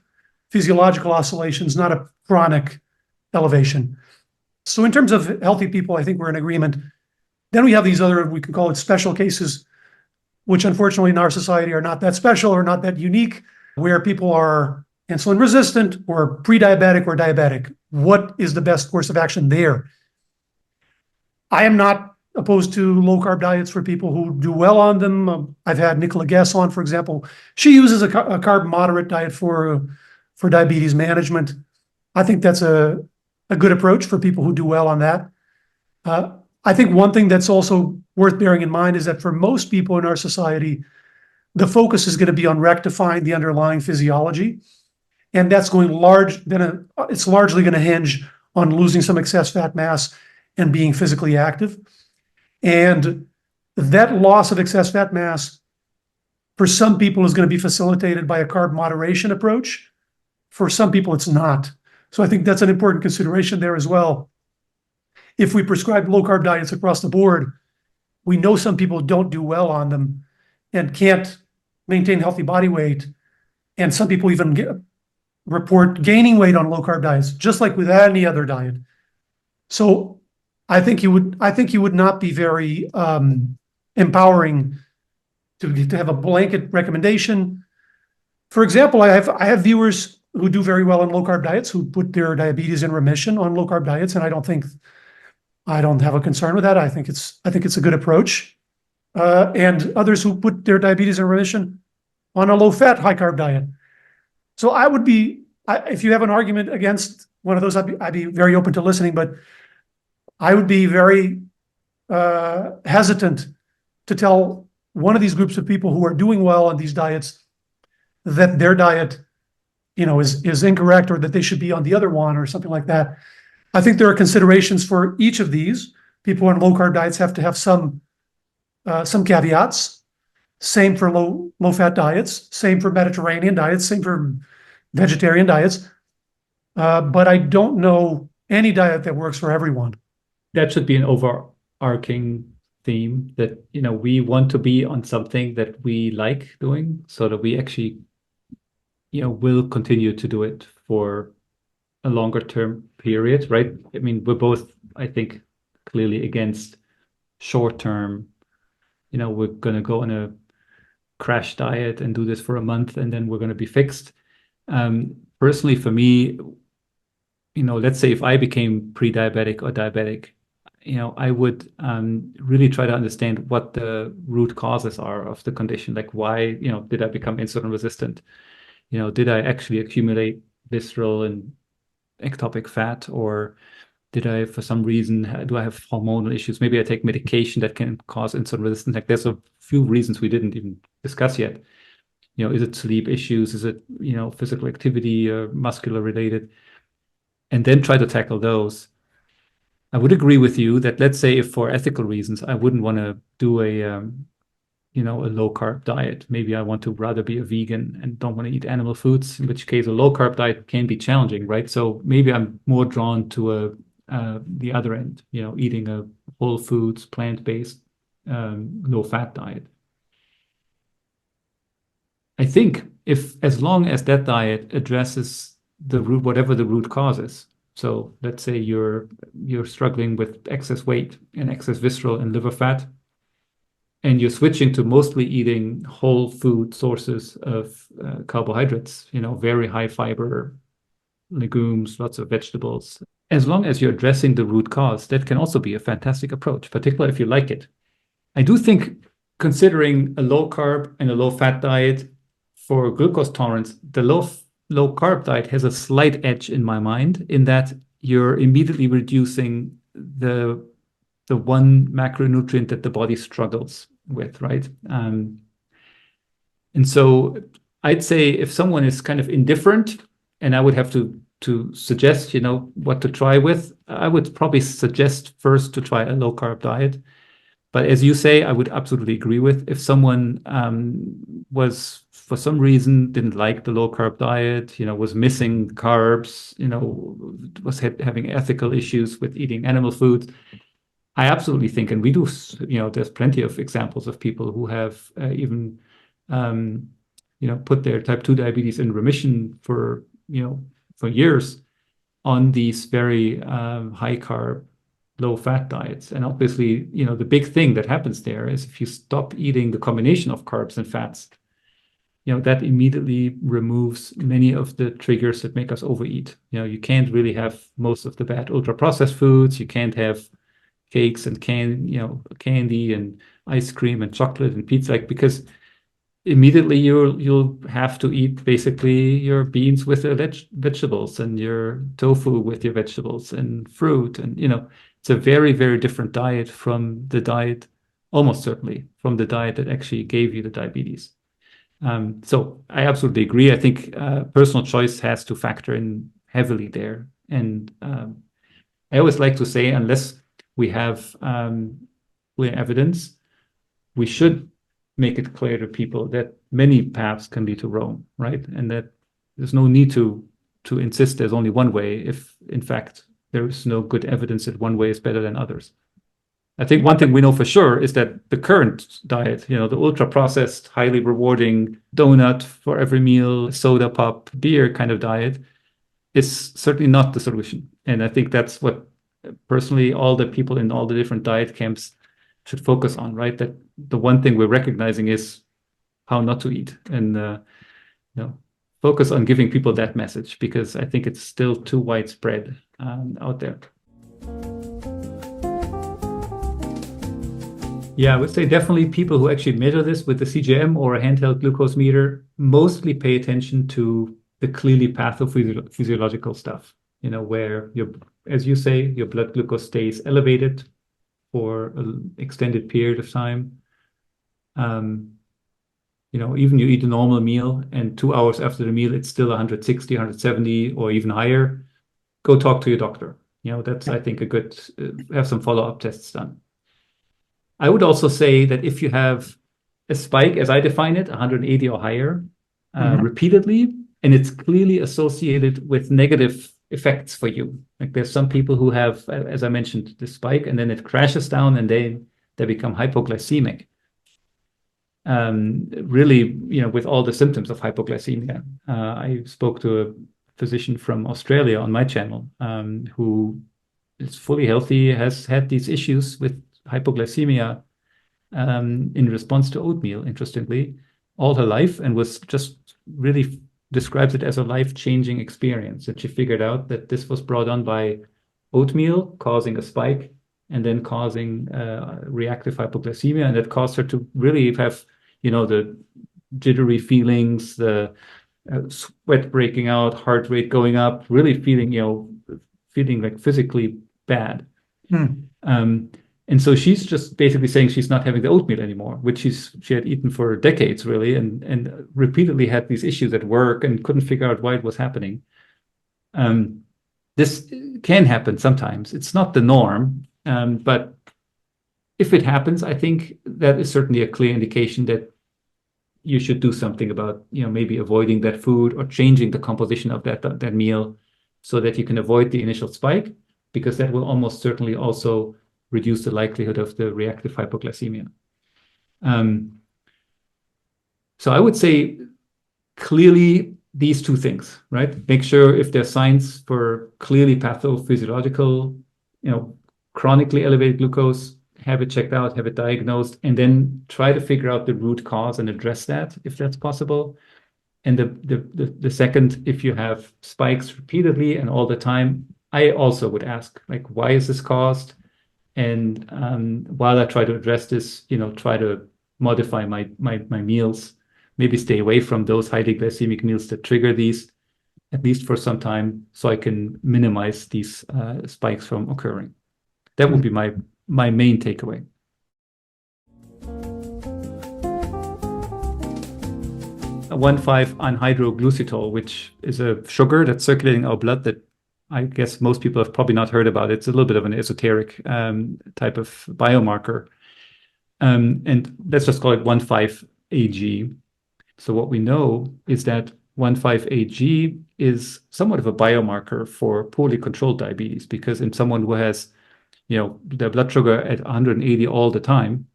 physiological oscillations, not a chronic elevation. So in terms of healthy people, I think we're in agreement. Then we have these other, we can call it special cases, which unfortunately in our society are not that special or not that unique, where people are insulin resistant or pre-diabetic or diabetic. What is the best course of action there? I am not opposed to low-carb diets for people who do well on them. I've had Nicola Guess on, for example. She uses a carb moderate diet for diabetes management. I think that's a good approach for people who do well on that. I think one thing that's also worth bearing in mind is that for most people in our society, the focus is going to be on rectifying the underlying physiology. And that's it's largely going to hinge on losing some excess fat mass and being physically active. And that loss of excess fat mass, for some people, is going to be facilitated by a carb moderation approach. For some people, it's not. So I think that's an important consideration there as well. If we prescribe low-carb diets across the board, we know some people don't do well on them and can't maintain healthy body weight. And some people even report gaining weight on low-carb diets, just like with any other diet. So I think you would not be very empowering to have a blanket recommendation. For example, I have viewers who do very well on low-carb diets, who put their diabetes in remission on low-carb diets, and I don't have a concern with that. I think it's a good approach. And others who put their diabetes in remission on a low-fat, high-carb diet. So if you have an argument against one of those, I'd be very open to listening, but I would be very hesitant to tell one of these groups of people who are doing well on these diets that their diet, is incorrect, or that they should be on the other one or something like that. I think there are considerations for each of these. People on low-carb diets have to have some caveats. Same for low-fat diets. Same for Mediterranean diets. Same for vegetarian diets. But I don't know any diet that works for everyone. That should be an overarching theme that, we want to be on something that we like doing, so that we actually, will continue to do it for a longer term period, right? I mean, we're both, I think, clearly against short term, we're going to go on a crash diet and do this for a month and then we're going to be fixed. Personally, for me, let's say if I became pre-diabetic or diabetic, I would really try to understand what the root causes are of the condition. Like why, did I become insulin resistant? Did I actually accumulate visceral and ectopic fat, or did I, for some reason, do I have hormonal issues? Maybe I take medication that can cause insulin resistance. Like there's a few reasons we didn't even discuss yet. Is it sleep issues? Is it, physical activity or muscular related? And then try to tackle those. I would agree with you that, let's say, if for ethical reasons, I wouldn't want to do a low carb diet. Maybe I want to rather be a vegan and don't want to eat animal foods, in which case a low carb diet can be challenging, right? So maybe I'm more drawn to the other end, eating a whole foods, plant-based, low fat diet. I think as long as that diet addresses the root, whatever the root cause is. So let's say you're struggling with excess weight and excess visceral and liver fat, and you're switching to mostly eating whole food sources of carbohydrates, very high fiber, legumes, lots of vegetables. As long as you're addressing the root cause, that can also be a fantastic approach, particularly if you like it. I do think considering a low carb and a low fat diet for glucose tolerance, the low carb diet has a slight edge in my mind, in that you're immediately reducing the one macronutrient that the body struggles with, right? And so I'd say if someone is kind of indifferent and I would have to suggest, what to try with, I would probably suggest first to try a low carb diet. But as you say, I would absolutely agree with, if someone was for some reason didn't like the low carb diet, was missing carbs, was having ethical issues with eating animal foods. I absolutely think, and we do, there's plenty of examples of people who have even, put their type 2 diabetes in remission for years on these very high carb, low fat diets. And obviously, the big thing that happens there is if you stop eating the combination of carbs and fats, that immediately removes many of the triggers that make us overeat. You can't really have most of the bad ultra processed foods. You can't have cakes and candy and ice cream and chocolate and pizza, because immediately you'll have to eat basically your beans with your vegetables and your tofu with your vegetables and fruit, and it's a very, very different diet from the diet, almost certainly from the diet that actually gave you the diabetes. So I absolutely agree. I think personal choice has to factor in heavily there, and I always like to say, unless we have clear evidence, we should make it clear to people that many paths can lead to Rome, right? And that there's no need to insist there's only one way, if in fact there is no good evidence that one way is better than others. I think one thing we know for sure is that the current diet, the ultra processed, highly rewarding donut for every meal, soda pop, beer kind of diet, is certainly not the solution. And I think that's what personally all the people in all the different diet camps should focus on, right? That the one thing we're recognizing is how not to eat, and focus on giving people that message, because I think it's still too widespread out there. Yeah, I would say definitely people who actually measure this with the CGM or a handheld glucose meter mostly pay attention to the clearly pathophysiological stuff, where as you say, your blood glucose stays elevated for an extended period of time. Even you eat a normal meal and 2 hours after the meal, it's still 160, 170, or even higher. Go talk to your doctor. That's, I think, a good, have some follow-up tests done. I would also say that if you have a spike, as I define it, 180 or higher, repeatedly, and it's clearly associated with negative effects for you. Like there's some people who have, as I mentioned, the spike, and then it crashes down and they become hypoglycemic. Really, with all the symptoms of hypoglycemia. I spoke to a physician from Australia on my channel, who is fully healthy, has had these issues with hypoglycemia in response to oatmeal, interestingly, all her life, and was just really describes it as a life-changing experience. And she figured out that this was brought on by oatmeal causing a spike and then causing reactive hypoglycemia, and that caused her to really have, the jittery feelings, the sweat breaking out, heart rate going up, really feeling like physically bad. And so she's just basically saying she's not having the oatmeal anymore, which she had eaten for decades, really, and repeatedly had these issues at work and couldn't figure out why it was happening. This can happen sometimes. It's not the norm, but if it happens, I think that is certainly a clear indication that you should do something about, maybe avoiding that food or changing the composition of that meal so that you can avoid the initial spike, because that will almost certainly also reduce the likelihood of the reactive hypoglycemia. So I would say clearly these two things, right? Make sure if there's signs for clearly pathophysiological, chronically elevated glucose, have it checked out, have it diagnosed, and then try to figure out the root cause and address that if that's possible. And the second, if you have spikes repeatedly and all the time, I also would ask, like, why is this caused? And while I try to address this, try to modify my meals, maybe stay away from those highly glycemic meals that trigger these, at least for some time, so I can minimize these spikes from occurring. That would be my main takeaway. A 1,5-anhydroglucitol, which is a sugar that's circulating in our blood that I guess most people have probably not heard about. It's a little bit of an esoteric type of biomarker. And let's just call it 1,5-AG. So what we know is that 1,5-AG is somewhat of a biomarker for poorly controlled diabetes, because in someone who has their blood sugar at 180 all the time,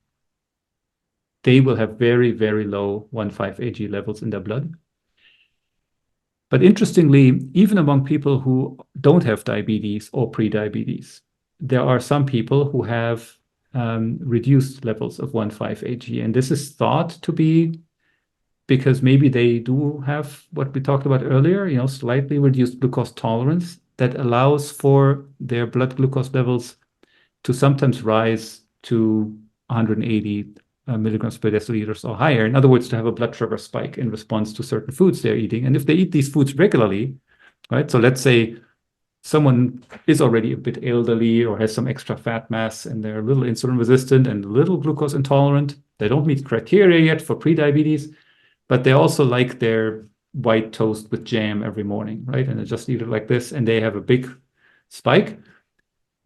they will have very, very low 1,5-AG levels in their blood. But interestingly, even among people who don't have diabetes or pre-diabetes, there are some people who have reduced levels of 1,5-AG. And this is thought to be because maybe they do have what we talked about earlier, slightly reduced glucose tolerance that allows for their blood glucose levels to sometimes rise to 180 milligrams per deciliter or higher. In other words, to have a blood sugar spike in response to certain foods they're eating. And if they eat these foods regularly, right? So let's say someone is already a bit elderly or has some extra fat mass and they're a little insulin resistant and a little glucose intolerant. They don't meet criteria yet for prediabetes, but they also like their white toast with jam every morning, right? And they just eat it like this, and they have a big spike.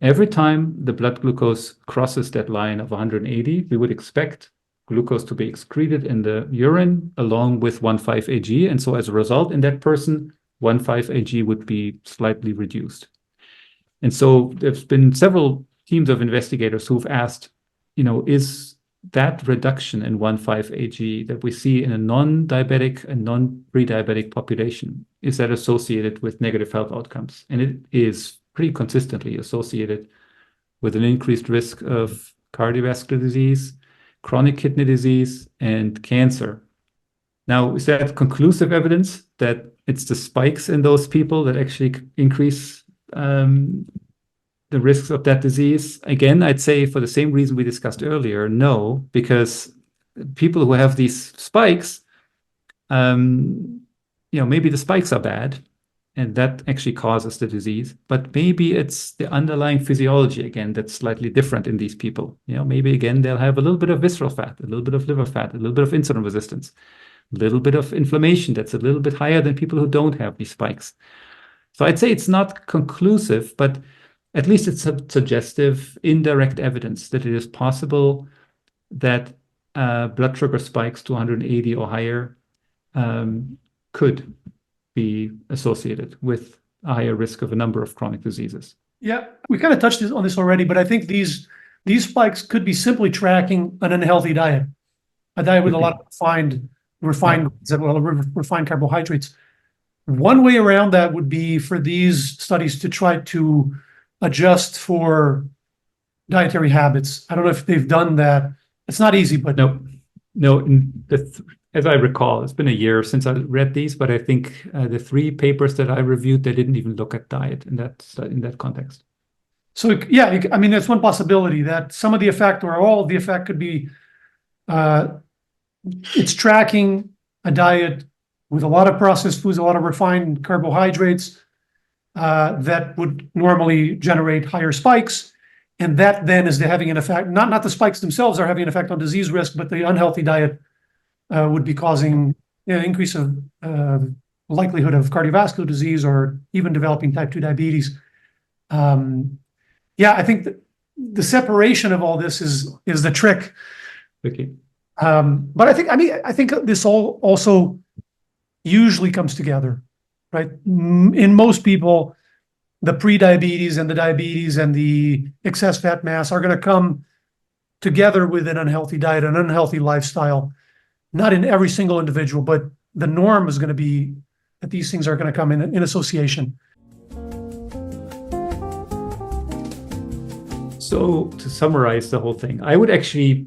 Every time the blood glucose crosses that line of 180, we would expect glucose to be excreted in the urine along with 1,5-AG. And so as a result, in that person, 1,5-AG would be slightly reduced. And so there's been several teams of investigators who've asked, is that reduction in 1,5-AG that we see in a non-diabetic and non-pre-diabetic population, is that associated with negative health outcomes? And it is pretty consistently associated with an increased risk of cardiovascular disease, chronic kidney disease, and cancer. Now, is that conclusive evidence that it's the spikes in those people that actually increase the risks of that disease? Again, I'd say for the same reason we discussed earlier, no, because people who have these spikes, maybe the spikes are bad, and that actually causes the disease. But maybe it's the underlying physiology, again, that's slightly different in these people. Maybe, again, they'll have a little bit of visceral fat, a little bit of liver fat, a little bit of insulin resistance, a little bit of inflammation that's a little bit higher than people who don't have these spikes. So I'd say it's not conclusive, but at least it's a suggestive, indirect evidence that it is possible that blood sugar spikes to 180 or higher could be associated with a higher risk of a number of chronic diseases. Yeah, we kind of touched on this already, but I think these spikes could be simply tracking an unhealthy diet, a diet with a lot of refined carbohydrates. One way around that would be for these studies to try to adjust for dietary habits. I don't know if they've done that. It's not easy, but no. As I recall, it's been a year since I read these, but I think the 3 papers that I reviewed, they didn't even look at diet in that context. So yeah, I mean, that's one possibility, that some of the effect or all of the effect could be it's tracking a diet with a lot of processed foods, a lot of refined carbohydrates that would normally generate higher spikes. And that then is having an effect, not the spikes themselves are having an effect on disease risk, but the unhealthy diet would be causing increase of likelihood of cardiovascular disease or even developing type 2 diabetes. Yeah, I think that the separation of all this is the trick. Okay. But I think this all also usually comes together, right? In most people, the pre-diabetes and the diabetes and the excess fat mass are going to come together with an unhealthy diet, an unhealthy lifestyle. Not in every single individual, but the norm is going to be that these things are going to come in association. So to summarize the whole thing, I would actually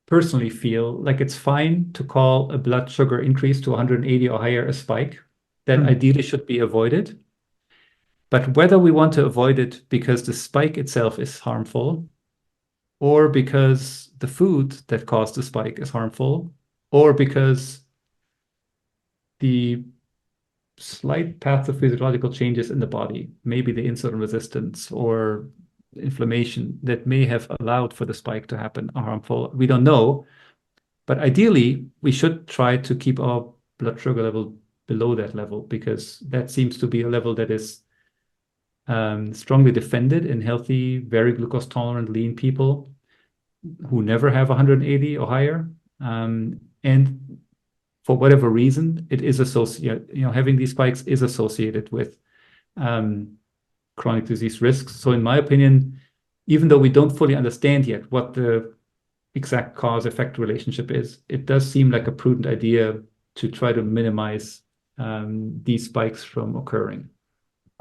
personally feel like it's fine to call a blood sugar increase to 180 or higher a spike. That ideally should be avoided. But whether we want to avoid it because the spike itself is harmful, or because the food that caused the spike is harmful, or because the slight pathophysiological changes in the body, maybe the insulin resistance or inflammation that may have allowed for the spike to happen are harmful. We don't know. But ideally, we should try to keep our blood sugar level below that level, because that seems to be a level that is strongly defended in healthy, very glucose tolerant, lean people who never have 180 or higher. And for whatever reason, it is associated, having these spikes is associated with chronic disease risks. So in my opinion, even though we don't fully understand yet what the exact cause-effect relationship is, it does seem like a prudent idea to try to minimize these spikes from occurring.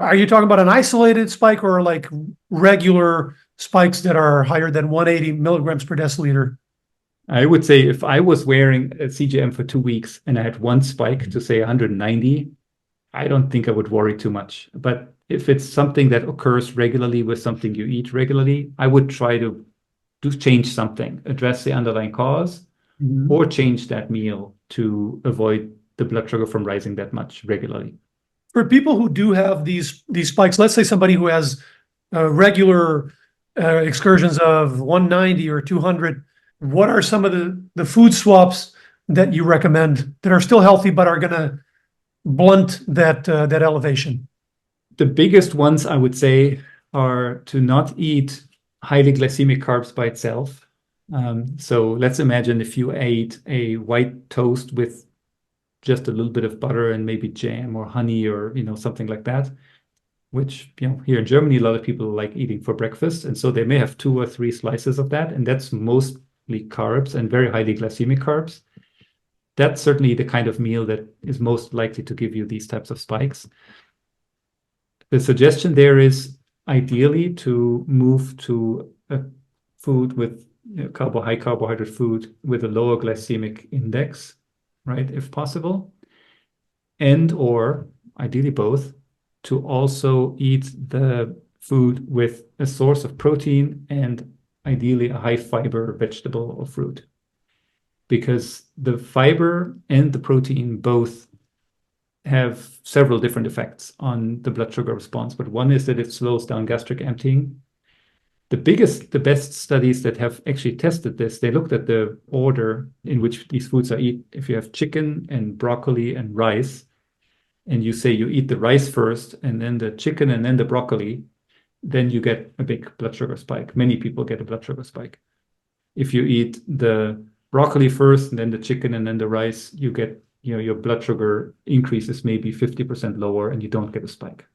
Are you talking about an isolated spike or like regular spikes that are higher than 180 milligrams per deciliter? I would say if I was wearing a CGM for 2 weeks and I had one spike to say 190, I don't think I would worry too much. But if it's something that occurs regularly with something you eat regularly, I would try to change something, address the underlying cause, or change that meal to avoid the blood sugar from rising that much regularly. For people who do have these spikes, let's say somebody who has regular excursions of 190 or 200, what are some of the food swaps that you recommend that are still healthy but are going to blunt that elevation? The biggest ones I would say are to not eat highly glycemic carbs by itself. So let's imagine if you ate a white toast with just a little bit of butter and maybe jam or honey or something like that, which here in Germany a lot of people like eating for breakfast, and so they may have 2 or 3 slices of that, and that's mostly carbs and very highly glycemic carbs. That's certainly the kind of meal that is most likely to give you these types of spikes. The suggestion there is ideally to move to a food with high carbohydrate food with a lower glycemic index, right, if possible, and or ideally both, to also eat the food with a source of protein and ideally a high fiber vegetable or fruit, because the fiber and the protein both have several different effects on the blood sugar response. But one is that it slows down gastric emptying. The best studies that have actually tested this, they looked at the order in which these foods are eaten. If you have chicken and broccoli and rice, and you say you eat the rice first and then the chicken and then the broccoli, then you get a big blood sugar spike. Many people get a blood sugar spike. If you eat the broccoli first and then the chicken and then the rice, you get, your blood sugar increases maybe 50% lower and you don't get a spike.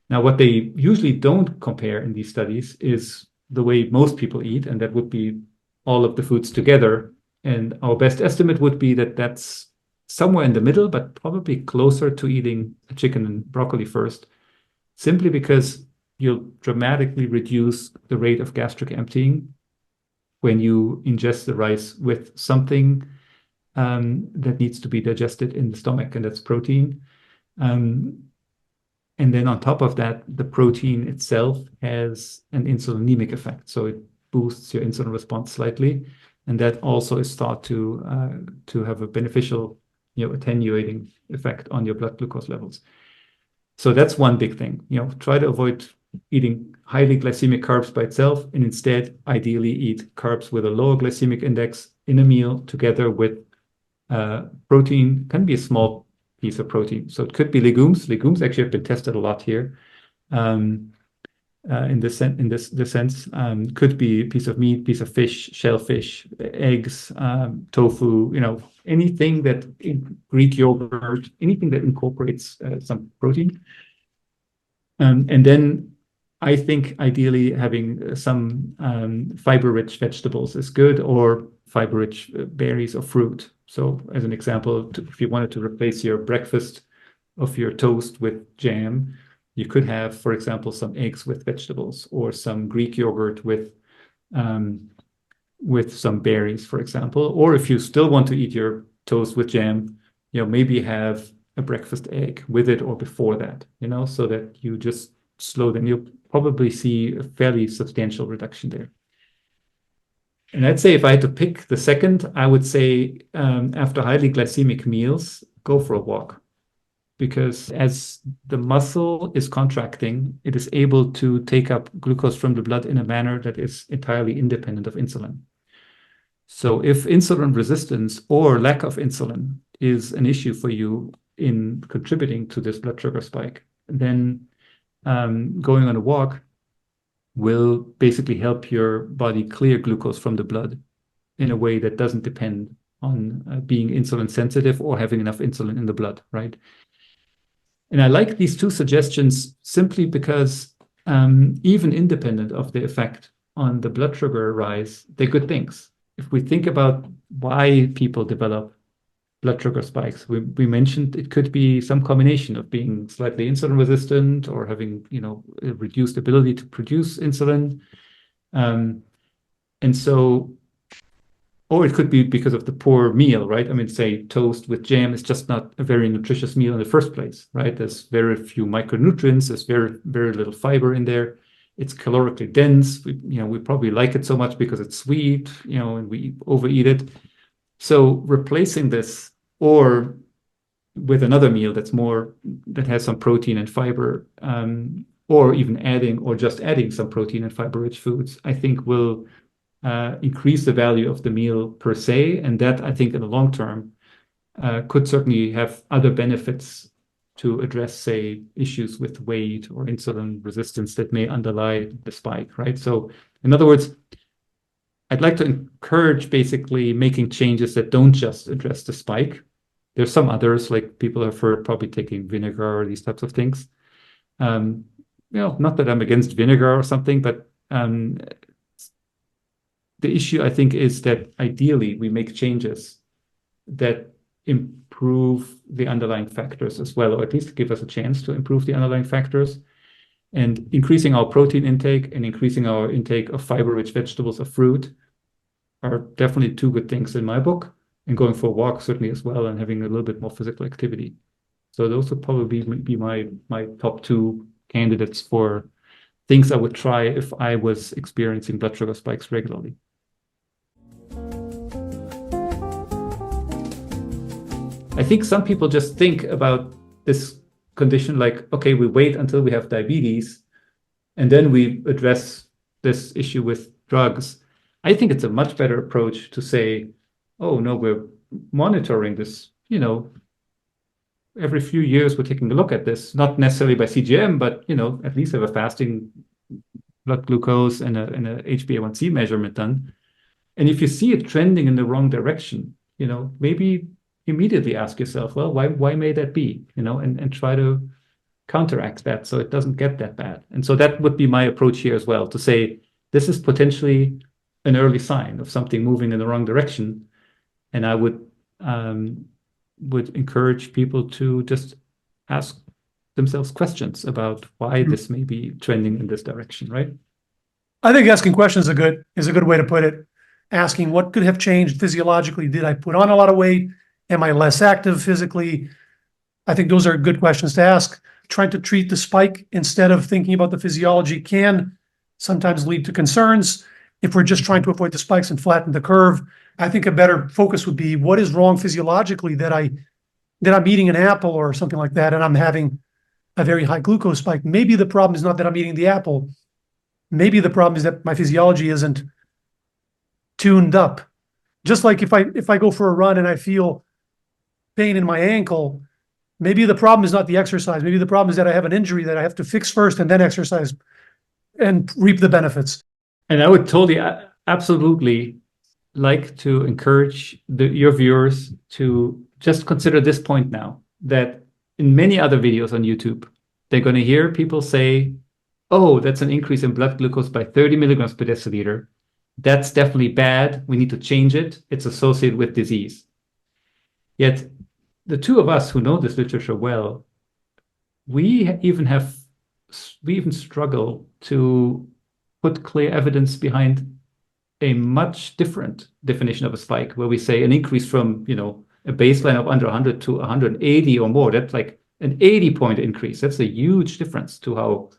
Now, what they usually don't compare in these studies is the way most people eat, and that would be all of the foods together. And our best estimate would be that that's somewhere in the middle, but probably closer to eating chicken and broccoli first, simply because you'll dramatically reduce the rate of gastric emptying when you ingest the rice with something that needs to be digested in the stomach, and that's protein. And then on top of that, the protein itself has an insulinemic effect. So it boosts your insulin response slightly. And that also is thought to have a beneficial, attenuating effect on your blood glucose levels. So that's one big thing. Try to avoid eating highly glycemic carbs by itself, and instead ideally eat carbs with a lower glycemic index in a meal together with protein. Can be a small piece of protein. So it could be legumes. Legumes actually have been tested a lot here. In this sense, could be a piece of meat, piece of fish, shellfish, eggs, tofu, anything that Greek yogurt, anything that incorporates some protein. And then I think ideally having some fiber-rich vegetables is good, or fiber-rich berries or fruit. So as an example, if you wanted to replace your breakfast of your toast with jam, you could have, for example, some eggs with vegetables, or some Greek yogurt with some berries, for example. Or if you still want to eat your toast with jam, maybe have a breakfast egg with it or before that, so that you just slow them. You'll probably see a fairly substantial reduction there. And I'd say if I had to pick the second, I would say after highly glycemic meals, go for a walk. Because as the muscle is contracting, it is able to take up glucose from the blood in a manner that is entirely independent of insulin. So if insulin resistance or lack of insulin is an issue for you in contributing to this blood sugar spike, then going on a walk will basically help your body clear glucose from the blood in a way that doesn't depend on being insulin sensitive or having enough insulin in the blood, right? And I like these two suggestions simply because even independent of the effect on the blood sugar rise, they're good things. If we think about why people develop blood sugar spikes, we mentioned it could be some combination of being slightly insulin resistant or having, a reduced ability to produce insulin. And so, or it could be because of the poor meal, right? I mean, say toast with jam is just not a very nutritious meal in the first place, right? There's very few micronutrients. There's very, very little fiber in there. It's calorically dense. We probably like it so much because it's sweet, and we overeat it. So replacing this or with another meal that has some protein and fiber, or even adding some protein and fiber-rich foods, I think will increase the value of the meal per se. And that, I think, in the long term, could certainly have other benefits to address, say, issues with weight or insulin resistance that may underlie the spike, right? So in other words, I'd like to encourage basically making changes that don't just address the spike. There's some others, like people have heard probably taking vinegar or these types of things. Not that I'm against vinegar or something, but the issue, I think, is that ideally we make changes that improve the underlying factors as well, or at least give us a chance to improve the underlying factors. And increasing our protein intake and increasing our intake of fiber-rich vegetables or fruit are definitely two good things in my book. And going for a walk certainly as well, and having a little bit more physical activity. So those would probably be my top two candidates for things I would try if I was experiencing blood sugar spikes regularly. I think some people just think about this condition like, okay, we wait until we have diabetes and then we address this issue with drugs. I think it's a much better approach to say, oh no, we're monitoring this, every few years we're taking a look at this, not necessarily by CGM, but at least have a fasting blood glucose and a HbA1c measurement done. And if you see it trending in the wrong direction, maybe immediately ask yourself, well, why may that be? And try to counteract that so it doesn't get that bad. And so that would be my approach here as well, to say this is potentially an early sign of something moving in the wrong direction. And I would encourage people to just ask themselves questions about why this may be trending in this direction, right? I think asking questions is a good way to put it. Asking what could have changed physiologically. Did I put on a lot of weight? Am I less active physically? I think those are good questions to ask. Trying to treat the spike instead of thinking about the physiology can sometimes lead to concerns. If we're just trying to avoid the spikes and flatten the curve, I think a better focus would be what is wrong physiologically that I'm eating an apple or something like that and I'm having a very high glucose spike. Maybe the problem is not that I'm eating the apple. Maybe the problem is that my physiology isn't tuned up. Just like if I go for a run and I feel pain in my ankle, maybe the problem is not the exercise. Maybe the problem is that I have an injury that I have to fix first and then exercise and reap the benefits. And I would totally, absolutely like to encourage your viewers to just consider this point now, that in many other videos on YouTube, they're going to hear people say, oh, that's an increase in blood glucose by 30 milligrams per deciliter. That's definitely bad. We need to change it. It's associated with disease. Yet the two of us who know this literature well, we even struggle to put clear evidence behind a much different definition of a spike, where we say an increase from, a baseline of under 100 to 180 or more. That's like an 80-point increase. That's a huge difference to how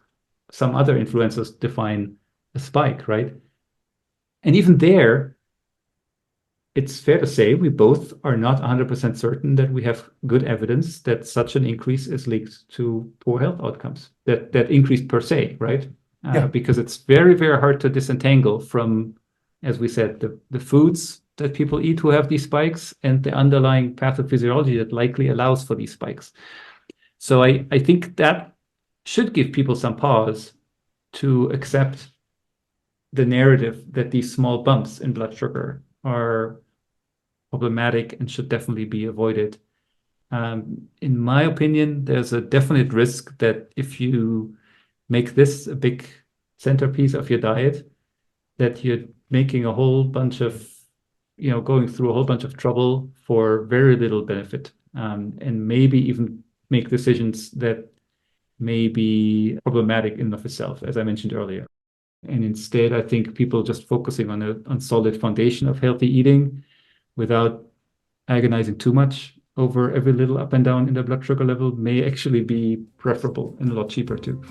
some other influencers define a spike, right? And even there, it's fair to say we both are not 100% certain that we have good evidence that such an increase is linked to poor health outcomes, that increase per se, right? Yeah. Because it's very, very hard to disentangle from, as we said, the foods that people eat who have these spikes and the underlying pathophysiology that likely allows for these spikes. So I think that should give people some pause to accept the narrative that these small bumps in blood sugar are problematic and should definitely be avoided. In my opinion, there's a definite risk that if you make this a big centerpiece of your diet, that you're making a whole bunch of, going through a whole bunch of trouble for very little benefit, and maybe even make decisions that may be problematic in and of itself, as I mentioned earlier. And instead, I think people just focusing on a solid foundation of healthy eating without agonizing too much over every little up and down in the blood sugar level may actually be preferable and a lot cheaper too.